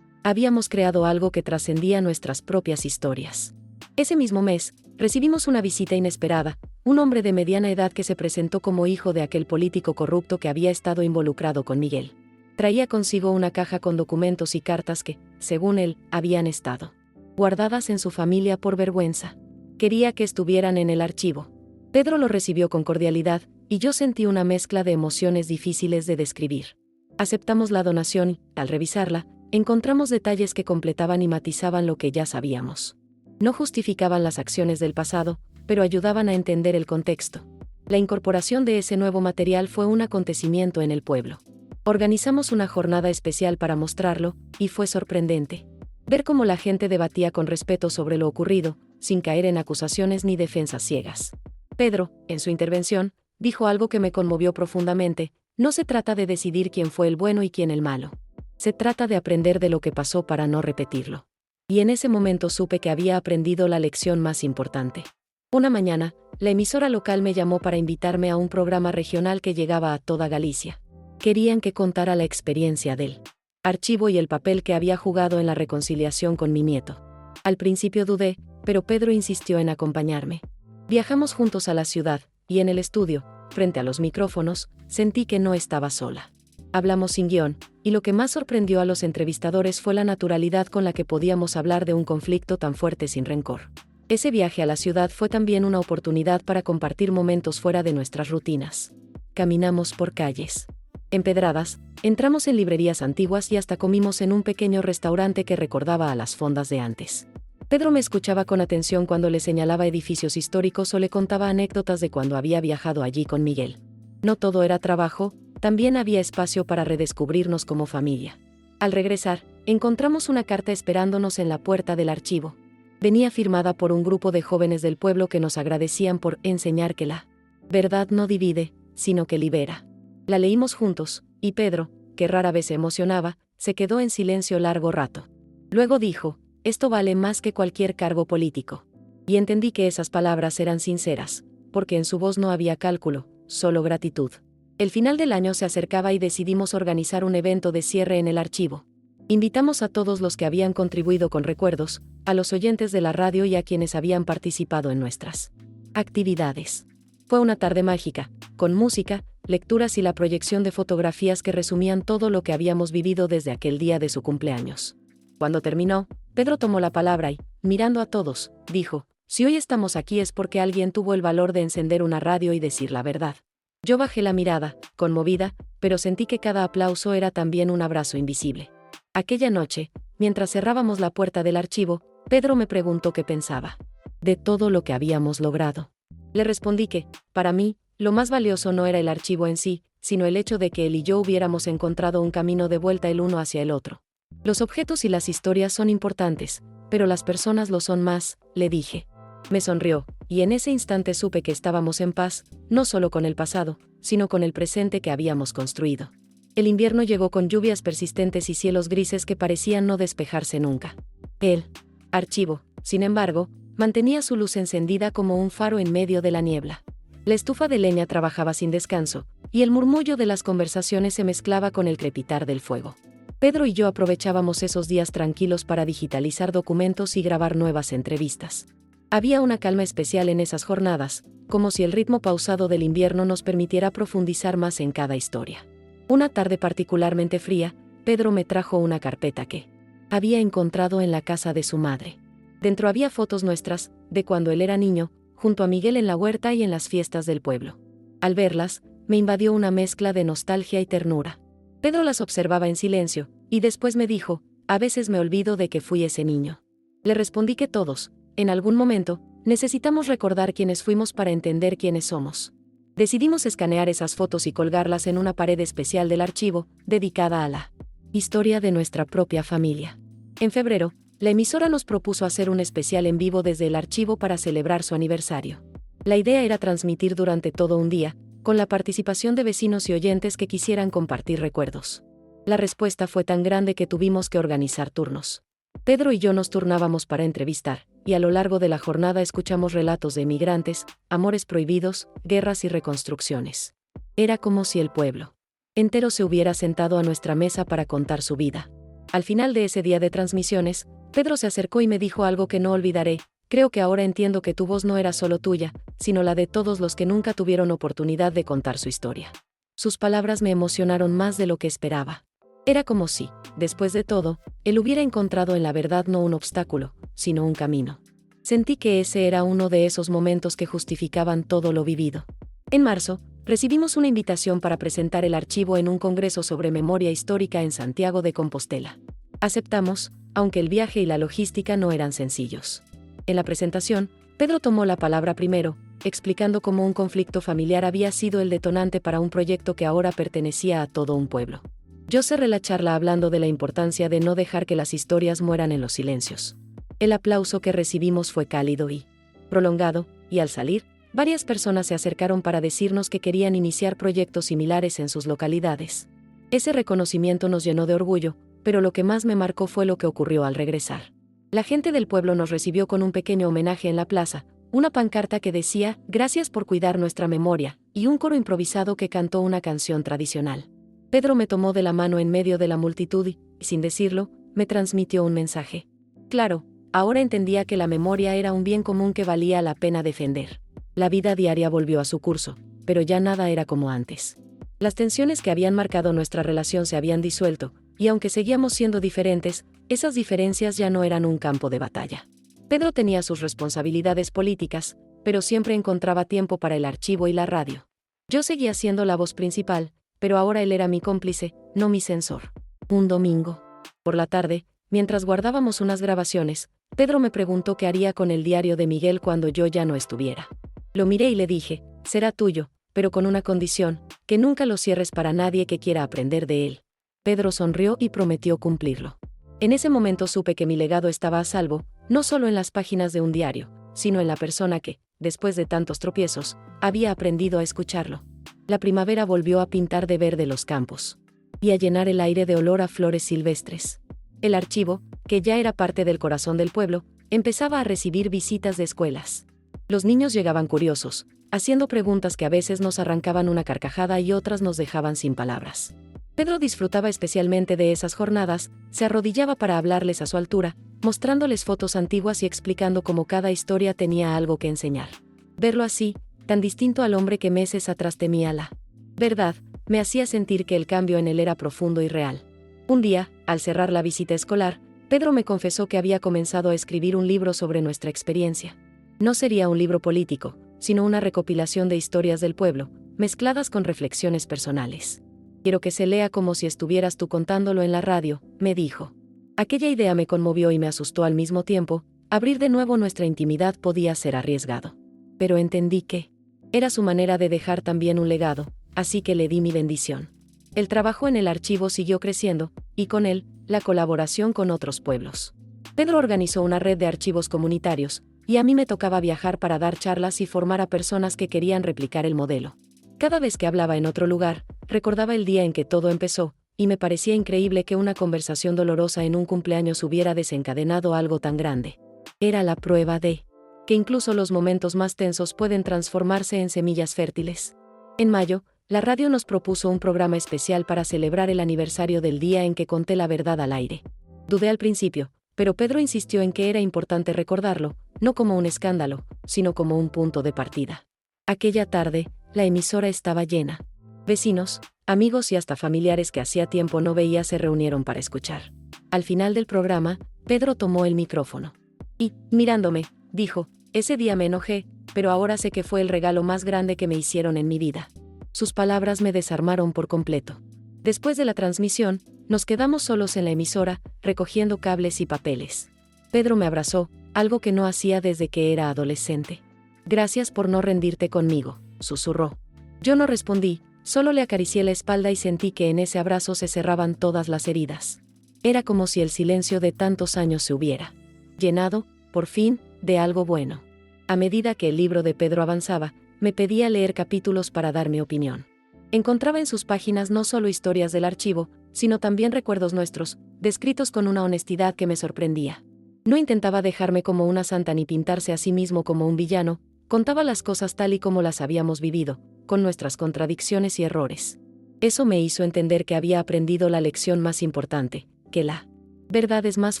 Habíamos creado algo que trascendía nuestras propias historias. Ese mismo mes, recibimos una visita inesperada, un hombre de mediana edad que se presentó como hijo de aquel político corrupto que había estado involucrado con Miguel. Traía consigo una caja con documentos y cartas que, según él, habían estado guardadas en su familia por vergüenza. Quería que estuvieran en el archivo. Pedro lo recibió con cordialidad, y yo sentí una mezcla de emociones difíciles de describir. Aceptamos la donación y, al revisarla, encontramos detalles que completaban y matizaban lo que ya sabíamos. No justificaban las acciones del pasado, pero ayudaban a entender el contexto. La incorporación de ese nuevo material fue un acontecimiento en el pueblo. Organizamos una jornada especial para mostrarlo, y fue sorprendente ver cómo la gente debatía con respeto sobre lo ocurrido, sin caer en acusaciones ni defensas ciegas. Pedro, en su intervención, dijo algo que me conmovió profundamente: no se trata de decidir quién fue el bueno y quién el malo. Se trata de aprender de lo que pasó para no repetirlo. Y en ese momento supe que había aprendido la lección más importante. Una mañana, la emisora local me llamó para invitarme a un programa regional que llegaba a toda Galicia. Querían que contara la experiencia del archivo y el papel que había jugado en la reconciliación con mi nieto. Al principio dudé, pero Pedro insistió en acompañarme. Viajamos juntos a la ciudad, y en el estudio, frente a los micrófonos, sentí que no estaba sola. Hablamos sin guión, y lo que más sorprendió a los entrevistadores fue la naturalidad con la que podíamos hablar de un conflicto tan fuerte sin rencor. Ese viaje a la ciudad fue también una oportunidad para compartir momentos fuera de nuestras rutinas. Caminamos por calles empedradas, entramos en librerías antiguas y hasta comimos en un pequeño restaurante que recordaba a las fondas de antes. Pedro me escuchaba con atención cuando le señalaba edificios históricos o le contaba anécdotas de cuando había viajado allí con Miguel. No todo era trabajo, también había espacio para redescubrirnos como familia. Al regresar, encontramos una carta esperándonos en la puerta del archivo. Venía firmada por un grupo de jóvenes del pueblo que nos agradecían por enseñar que la verdad no divide, sino que libera. La leímos juntos, y Pedro, que rara vez se emocionaba, se quedó en silencio largo rato. Luego dijo: esto vale más que cualquier cargo político. Y entendí que esas palabras eran sinceras, porque en su voz no había cálculo, solo gratitud. El final del año se acercaba y decidimos organizar un evento de cierre en el archivo. Invitamos a todos los que habían contribuido con recuerdos, a los oyentes de la radio y a quienes habían participado en nuestras actividades. Fue una tarde mágica, con música, lecturas y la proyección de fotografías que resumían todo lo que habíamos vivido desde aquel día de su cumpleaños. Cuando terminó, Pedro tomó la palabra y, mirando a todos, dijo: si hoy estamos aquí es porque alguien tuvo el valor de encender una radio y decir la verdad. Yo bajé la mirada, conmovida, pero sentí que cada aplauso era también un abrazo invisible. Aquella noche, mientras cerrábamos la puerta del archivo, Pedro me preguntó qué pensaba de todo lo que habíamos logrado. Le respondí que, para mí, lo más valioso no era el archivo en sí, sino el hecho de que él y yo hubiéramos encontrado un camino de vuelta el uno hacia el otro. Los objetos y las historias son importantes, pero las personas lo son más, le dije. Me sonrió, y en ese instante supe que estábamos en paz, no solo con el pasado, sino con el presente que habíamos construido. El invierno llegó con lluvias persistentes y cielos grises que parecían no despejarse nunca. El archivo, sin embargo, mantenía su luz encendida como un faro en medio de la niebla. La estufa de leña trabajaba sin descanso, y el murmullo de las conversaciones se mezclaba con el crepitar del fuego. Pedro y yo aprovechábamos esos días tranquilos para digitalizar documentos y grabar nuevas entrevistas. Había una calma especial en esas jornadas, como si el ritmo pausado del invierno nos permitiera profundizar más en cada historia. Una tarde particularmente fría, Pedro me trajo una carpeta que había encontrado en la casa de su madre. Dentro había fotos nuestras, de cuando él era niño, junto a Miguel en la huerta y en las fiestas del pueblo. Al verlas, me invadió una mezcla de nostalgia y ternura. Pedro las observaba en silencio, y después me dijo: a veces me olvido de que fui ese niño. Le respondí que todos, en algún momento, necesitamos recordar quiénes fuimos para entender quiénes somos. Decidimos escanear esas fotos y colgarlas en una pared especial del archivo, dedicada a la historia de nuestra propia familia. En febrero, la emisora nos propuso hacer un especial en vivo desde el archivo para celebrar su aniversario. La idea era transmitir durante todo un día, con la participación de vecinos y oyentes que quisieran compartir recuerdos. La respuesta fue tan grande que tuvimos que organizar turnos. Pedro y yo nos turnábamos para entrevistar, y a lo largo de la jornada escuchamos relatos de emigrantes, amores prohibidos, guerras y reconstrucciones. Era como si el pueblo entero se hubiera sentado a nuestra mesa para contar su vida. Al final de ese día de transmisiones, Pedro se acercó y me dijo algo que no olvidaré: creo que ahora entiendo que tu voz no era solo tuya, sino la de todos los que nunca tuvieron oportunidad de contar su historia. Sus palabras me emocionaron más de lo que esperaba. Era como si, después de todo, él hubiera encontrado en la verdad no un obstáculo, sino un camino. Sentí que ese era uno de esos momentos que justificaban todo lo vivido. En marzo, recibimos una invitación para presentar el archivo en un congreso sobre memoria histórica en Santiago de Compostela. Aceptamos, aunque el viaje y la logística no eran sencillos. En la presentación, Pedro tomó la palabra primero, explicando cómo un conflicto familiar había sido el detonante para un proyecto que ahora pertenecía a todo un pueblo. Yo cerré la charla hablando de la importancia de no dejar que las historias mueran en los silencios. El aplauso que recibimos fue cálido y prolongado, y al salir, varias personas se acercaron para decirnos que querían iniciar proyectos similares en sus localidades. Ese reconocimiento nos llenó de orgullo, pero lo que más me marcó fue lo que ocurrió al regresar. La gente del pueblo nos recibió con un pequeño homenaje en la plaza, una pancarta que decía, «Gracias por cuidar nuestra memoria», y un coro improvisado que cantó una canción tradicional. Pedro me tomó de la mano en medio de la multitud y, sin decirlo, me transmitió un mensaje. Claro, ahora entendía que la memoria era un bien común que valía la pena defender. La vida diaria volvió a su curso, pero ya nada era como antes. Las tensiones que habían marcado nuestra relación se habían disuelto, y aunque seguíamos siendo diferentes, esas diferencias ya no eran un campo de batalla. Pedro tenía sus responsabilidades políticas, pero siempre encontraba tiempo para el archivo y la radio. Yo seguía siendo la voz principal, pero ahora él era mi cómplice, no mi censor. Un domingo, por la tarde, mientras guardábamos unas grabaciones, Pedro me preguntó qué haría con el diario de Miguel cuando yo ya no estuviera. Lo miré y le dije, será tuyo, pero con una condición, que nunca lo cierres para nadie que quiera aprender de él. Pedro sonrió y prometió cumplirlo. En ese momento supe que mi legado estaba a salvo, no solo en las páginas de un diario, sino en la persona que, después de tantos tropiezos, había aprendido a escucharlo. La primavera volvió a pintar de verde los campos y a llenar el aire de olor a flores silvestres. El archivo, que ya era parte del corazón del pueblo, empezaba a recibir visitas de escuelas. Los niños llegaban curiosos, haciendo preguntas que a veces nos arrancaban una carcajada y otras nos dejaban sin palabras. Pedro disfrutaba especialmente de esas jornadas, se arrodillaba para hablarles a su altura, mostrándoles fotos antiguas y explicando cómo cada historia tenía algo que enseñar. Verlo así, tan distinto al hombre que meses atrás temía la verdad, me hacía sentir que el cambio en él era profundo y real. Un día, al cerrar la visita escolar, Pedro me confesó que había comenzado a escribir un libro sobre nuestra experiencia. No sería un libro político, sino una recopilación de historias del pueblo, mezcladas con reflexiones personales. Quiero que se lea como si estuvieras tú contándolo en la radio, me dijo. Aquella idea me conmovió y me asustó al mismo tiempo. Abrir de nuevo nuestra intimidad podía ser arriesgado. Pero entendí que era su manera de dejar también un legado, así que le di mi bendición. El trabajo en el archivo siguió creciendo, y con él, la colaboración con otros pueblos. Pedro organizó una red de archivos comunitarios, y a mí me tocaba viajar para dar charlas y formar a personas que querían replicar el modelo. Cada vez que hablaba en otro lugar, recordaba el día en que todo empezó, y me parecía increíble que una conversación dolorosa en un cumpleaños hubiera desencadenado algo tan grande. Era la prueba de que incluso los momentos más tensos pueden transformarse en semillas fértiles. En mayo, la radio nos propuso un programa especial para celebrar el aniversario del día en que conté la verdad al aire. Dudé al principio, pero Pedro insistió en que era importante recordarlo, no como un escándalo, sino como un punto de partida. Aquella tarde, la emisora estaba llena. Vecinos, amigos y hasta familiares que hacía tiempo no veía se reunieron para escuchar. Al final del programa, Pedro tomó el micrófono. Y, mirándome, dijo, ese día me enojé, pero ahora sé que fue el regalo más grande que me hicieron en mi vida. Sus palabras me desarmaron por completo. Después de la transmisión, nos quedamos solos en la emisora, recogiendo cables y papeles. Pedro me abrazó, algo que no hacía desde que era adolescente. Gracias por no rendirte conmigo, susurró. Yo no respondí, solo le acaricié la espalda y sentí que en ese abrazo se cerraban todas las heridas. Era como si el silencio de tantos años se hubiera llenado, por fin, de algo bueno. A medida que el libro de Pedro avanzaba, me pedía leer capítulos para dar mi opinión. Encontraba en sus páginas no solo historias del archivo, sino también recuerdos nuestros, descritos con una honestidad que me sorprendía. No intentaba dejarme como una santa ni pintarse a sí mismo como un villano, contaba las cosas tal y como las habíamos vivido, con nuestras contradicciones y errores. Eso me hizo entender que había aprendido la lección más importante, que la verdad es más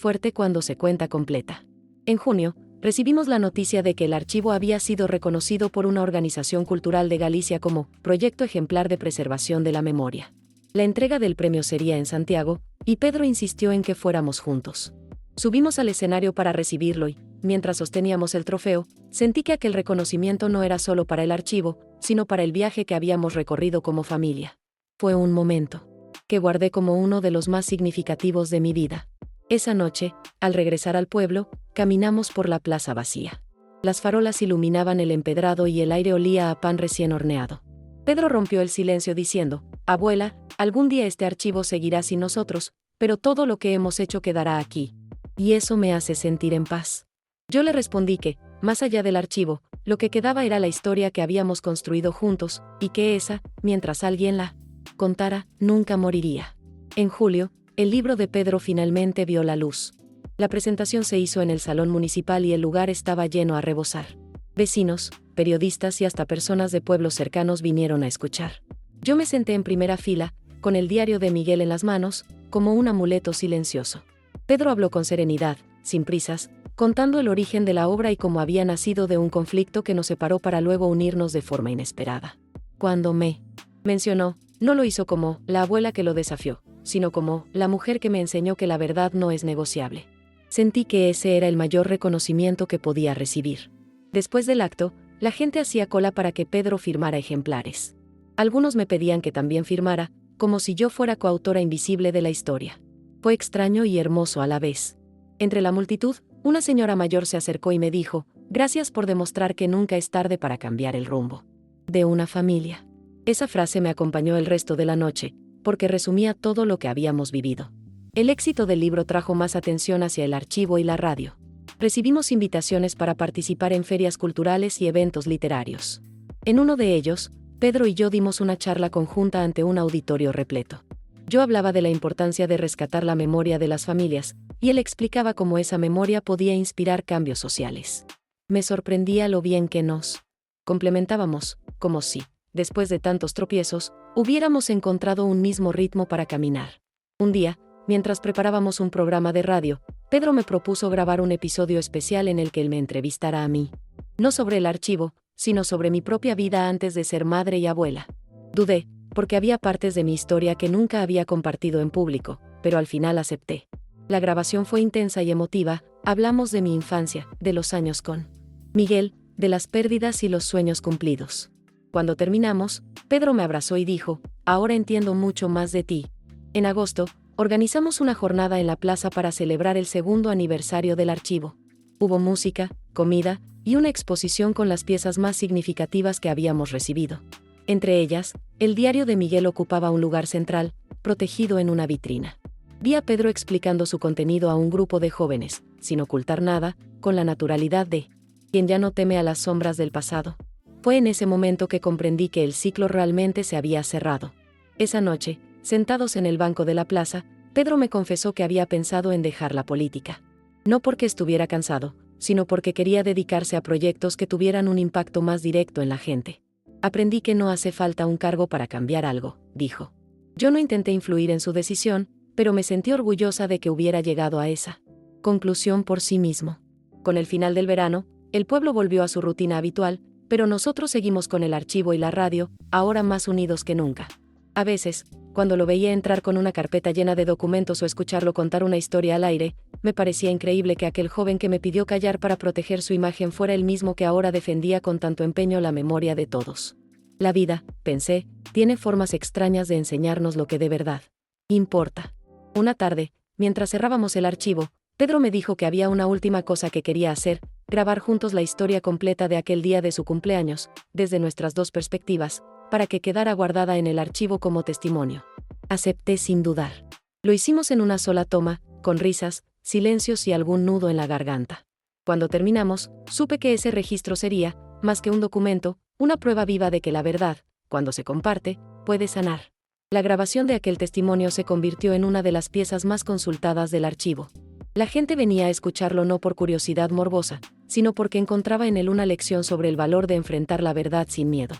fuerte cuando se cuenta completa. En junio, recibimos la noticia de que el archivo había sido reconocido por una organización cultural de Galicia como Proyecto Ejemplar de Preservación de la Memoria. La entrega del premio sería en Santiago, y Pedro insistió en que fuéramos juntos. Subimos al escenario para recibirlo y, mientras sosteníamos el trofeo, sentí que aquel reconocimiento no era solo para el archivo, sino para el viaje que habíamos recorrido como familia. Fue un momento que guardé como uno de los más significativos de mi vida. Esa noche, al regresar al pueblo, caminamos por la plaza vacía. Las farolas iluminaban el empedrado y el aire olía a pan recién horneado. Pedro rompió el silencio diciendo: «Abuela, algún día este archivo seguirá sin nosotros, pero todo lo que hemos hecho quedará aquí. Y eso me hace sentir en paz». Yo le respondí que, más allá del archivo, lo que quedaba era la historia que habíamos construido juntos, y que esa, mientras alguien la contara, nunca moriría. En julio, el libro de Pedro finalmente vio la luz. La presentación se hizo en el salón municipal y el lugar estaba lleno a rebosar. Vecinos, periodistas y hasta personas de pueblos cercanos vinieron a escuchar. Yo me senté en primera fila, con el diario de Miguel en las manos, como un amuleto silencioso. Pedro habló con serenidad, sin prisas, contando el origen de la obra y cómo había nacido de un conflicto que nos separó para luego unirnos de forma inesperada. Cuando me mencionó, no lo hizo como la abuela que lo desafió, sino como la mujer que me enseñó que la verdad no es negociable. Sentí que ese era el mayor reconocimiento que podía recibir. Después del acto, la gente hacía cola para que Pedro firmara ejemplares. Algunos me pedían que también firmara, como si yo fuera coautora invisible de la historia. Fue extraño y hermoso a la vez. Entre la multitud, una señora mayor se acercó y me dijo: «Gracias por demostrar que nunca es tarde para cambiar el rumbo de una familia». Esa frase me acompañó el resto de la noche, porque resumía todo lo que habíamos vivido. El éxito del libro trajo más atención hacia el archivo y la radio. Recibimos invitaciones para participar en ferias culturales y eventos literarios. En uno de ellos, Pedro y yo dimos una charla conjunta ante un auditorio repleto. Yo hablaba de la importancia de rescatar la memoria de las familias, y él explicaba cómo esa memoria podía inspirar cambios sociales. Me sorprendía lo bien que nos complementábamos, como si, después de tantos tropiezos, hubiéramos encontrado un mismo ritmo para caminar. Un día, mientras preparábamos un programa de radio, Pedro me propuso grabar un episodio especial en el que él me entrevistara a mí. No sobre el archivo, sino sobre mi propia vida antes de ser madre y abuela. Dudé, porque había partes de mi historia que nunca había compartido en público, pero al final acepté. La grabación fue intensa y emotiva. Hablamos de mi infancia, de los años con Miguel, de las pérdidas y los sueños cumplidos. Cuando terminamos, Pedro me abrazó y dijo: «Ahora entiendo mucho más de ti». En agosto, organizamos una jornada en la plaza para celebrar el segundo aniversario del archivo. Hubo música, comida y una exposición con las piezas más significativas que habíamos recibido. Entre ellas, el diario de Miguel ocupaba un lugar central, protegido en una vitrina. Vi a Pedro explicando su contenido a un grupo de jóvenes, sin ocultar nada, con la naturalidad de quien ya no teme a las sombras del pasado. Fue en ese momento que comprendí que el ciclo realmente se había cerrado. Esa noche, sentados en el banco de la plaza, Pedro me confesó que había pensado en dejar la política. No porque estuviera cansado, sino porque quería dedicarse a proyectos que tuvieran un impacto más directo en la gente. «Aprendí que no hace falta un cargo para cambiar algo», dijo. Yo no intenté influir en su decisión, pero me sentí orgullosa de que hubiera llegado a esa conclusión por sí mismo. Con el final del verano, el pueblo volvió a su rutina habitual, pero nosotros seguimos con el archivo y la radio, ahora más unidos que nunca. A veces, cuando lo veía entrar con una carpeta llena de documentos o escucharlo contar una historia al aire, me parecía increíble que aquel joven que me pidió callar para proteger su imagen fuera el mismo que ahora defendía con tanto empeño la memoria de todos. La vida, pensé, tiene formas extrañas de enseñarnos lo que de verdad importa. Una tarde, mientras cerrábamos el archivo, Pedro me dijo que había una última cosa que quería hacer: grabar juntos la historia completa de aquel día de su cumpleaños, desde nuestras dos perspectivas, para que quedara guardada en el archivo como testimonio. Acepté sin dudar. Lo hicimos en una sola toma, con risas, silencios y algún nudo en la garganta. Cuando terminamos, supe que ese registro sería, más que un documento, una prueba viva de que la verdad, cuando se comparte, puede sanar. La grabación de aquel testimonio se convirtió en una de las piezas más consultadas del archivo. La gente venía a escucharlo no por curiosidad morbosa, sino porque encontraba en él una lección sobre el valor de enfrentar la verdad sin miedo.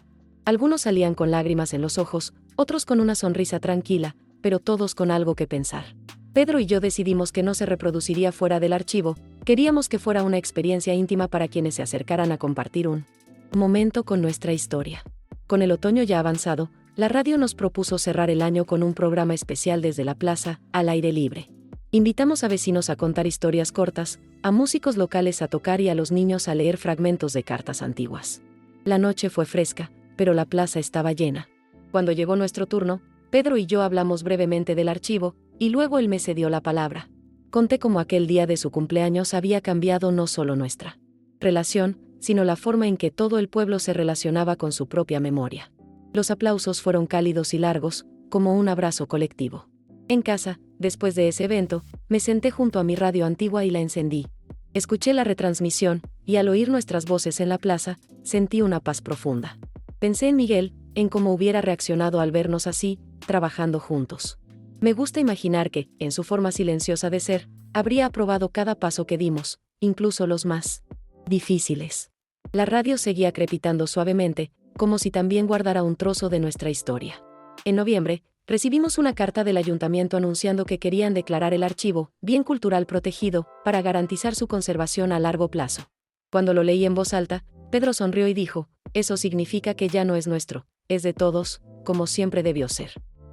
Algunos salían con lágrimas en los ojos, otros con una sonrisa tranquila, pero todos con algo que pensar. Pedro y yo decidimos que no se reproduciría fuera del archivo. Queríamos que fuera una experiencia íntima para quienes se acercaran a compartir un momento con nuestra historia. Con el otoño ya avanzado, la radio nos propuso cerrar el año con un programa especial desde la plaza, al aire libre. Invitamos a vecinos a contar historias cortas, a músicos locales a tocar y a los niños a leer fragmentos de cartas antiguas. La noche fue fresca, pero la plaza estaba llena. Cuando llegó nuestro turno, Pedro y yo hablamos brevemente del archivo, y luego él me cedió la palabra. Conté cómo aquel día de su cumpleaños había cambiado no solo nuestra relación, sino la forma en que todo el pueblo se relacionaba con su propia memoria. Los aplausos fueron cálidos y largos, como un abrazo colectivo. En casa, después de ese evento, me senté junto a mi radio antigua y la encendí. Escuché la retransmisión, y al oír nuestras voces en la plaza, sentí una paz profunda. Pensé en Miguel, en cómo hubiera reaccionado al vernos así, trabajando juntos. Me gusta imaginar que, en su forma silenciosa de ser, habría aprobado cada paso que dimos, incluso los más difíciles. La radio seguía crepitando suavemente, como si también guardara un trozo de nuestra historia. En noviembre, recibimos una carta del ayuntamiento anunciando que querían declarar el archivo bien cultural protegido para garantizar su conservación a largo plazo. Cuando lo leí en voz alta, Pedro sonrió y dijo: «Eso significa que ya no es nuestro, es de todos, como siempre debió ser».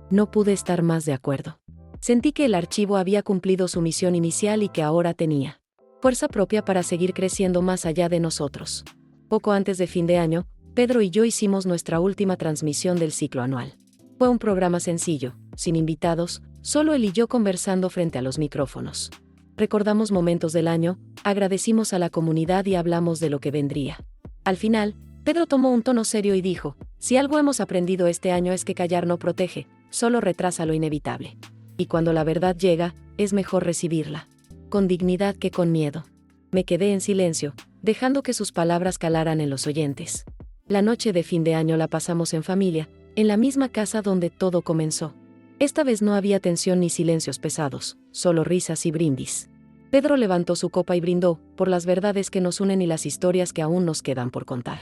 No pude estar más de acuerdo. Sentí que el archivo había cumplido su misión inicial y que ahora tenía fuerza propia para seguir creciendo más allá de nosotros. Poco antes de fin de año, Pedro y yo hicimos nuestra última transmisión del ciclo anual. Fue un programa sencillo, sin invitados, solo él y yo conversando frente a los micrófonos. Recordamos momentos del año, agradecimos a la comunidad y hablamos de lo que vendría. Al final, Pedro tomó un tono serio y dijo: «Si algo hemos aprendido este año es que callar no protege, solo retrasa lo inevitable. Y cuando la verdad llega, es mejor recibirla con dignidad que con miedo». Me quedé en silencio, dejando que sus palabras calaran en los oyentes. La noche de fin de año la pasamos en familia, en la misma casa donde todo comenzó. Esta vez no había tensión ni silencios pesados, solo risas y brindis. Pedro levantó su copa y brindó, por las verdades que nos unen y las historias que aún nos quedan por contar.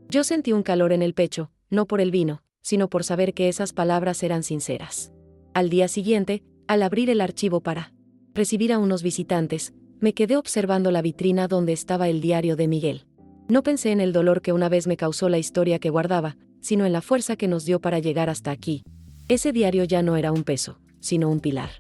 Yo sentí un calor en el pecho, no por el vino, sino por saber que esas palabras eran sinceras. Al día siguiente, al abrir el archivo para recibir a unos visitantes, me quedé observando la vitrina donde estaba el diario de Miguel. No pensé en el dolor que una vez me causó la historia que guardaba, sino en la fuerza que nos dio para llegar hasta aquí. Ese diario ya no era un peso, sino un pilar.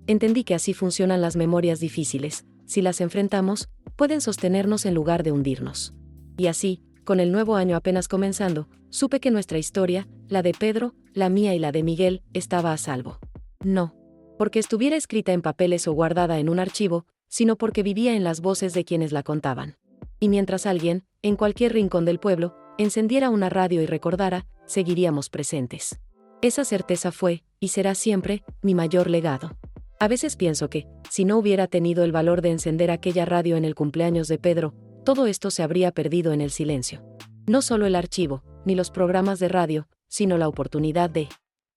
Entendí que así funcionan las memorias difíciles: si las enfrentamos, pueden sostenernos en lugar de hundirnos. Y así, con el nuevo año apenas comenzando, supe que nuestra historia, la de Pedro, la mía y la de Miguel, estaba a salvo. No porque estuviera escrita en papeles o guardada en un archivo, sino porque vivía en las voces de quienes la contaban. Y mientras alguien, en cualquier rincón del pueblo, encendiera una radio y recordara, seguiríamos presentes. Esa certeza fue, y será siempre, mi mayor legado. A veces pienso que, si no hubiera tenido el valor de encender aquella radio en el cumpleaños de Pedro, todo esto se habría perdido en el silencio. No solo el archivo, ni los programas de radio, sino la oportunidad de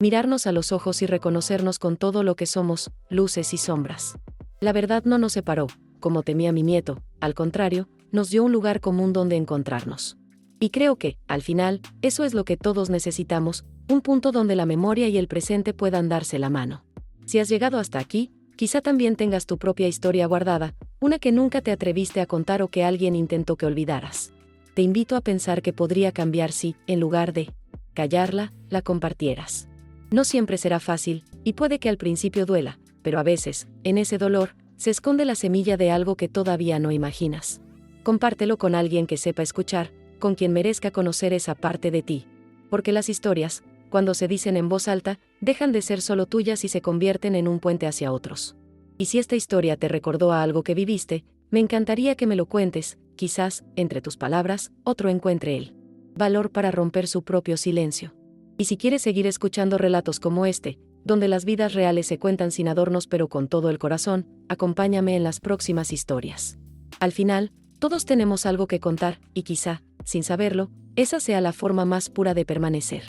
mirarnos a los ojos y reconocernos con todo lo que somos, luces y sombras. La verdad no nos separó, como temía mi nieto, al contrario, nos dio un lugar común donde encontrarnos. Y creo que, al final, eso es lo que todos necesitamos, un punto donde la memoria y el presente puedan darse la mano. Si has llegado hasta aquí, quizá también tengas tu propia historia guardada, una que nunca te atreviste a contar o que alguien intentó que olvidaras. Te invito a pensar que podría cambiar si, en lugar de callarla, la compartieras. No siempre será fácil, y puede que al principio duela, pero a veces, en ese dolor, se esconde la semilla de algo que todavía no imaginas. Compártelo con alguien que sepa escuchar, con quien merezca conocer esa parte de ti. Porque las historias, cuando se dicen en voz alta, dejan de ser solo tuyas y se convierten en un puente hacia otros. Y si esta historia te recordó a algo que viviste, me encantaría que me lo cuentes, quizás, entre tus palabras, otro encuentre el valor para romper su propio silencio. Y si quieres seguir escuchando relatos como este, donde las vidas reales se cuentan sin adornos pero con todo el corazón, acompáñame en las próximas historias. Al final, todos tenemos algo que contar, y quizá, sin saberlo, esa sea la forma más pura de permanecer.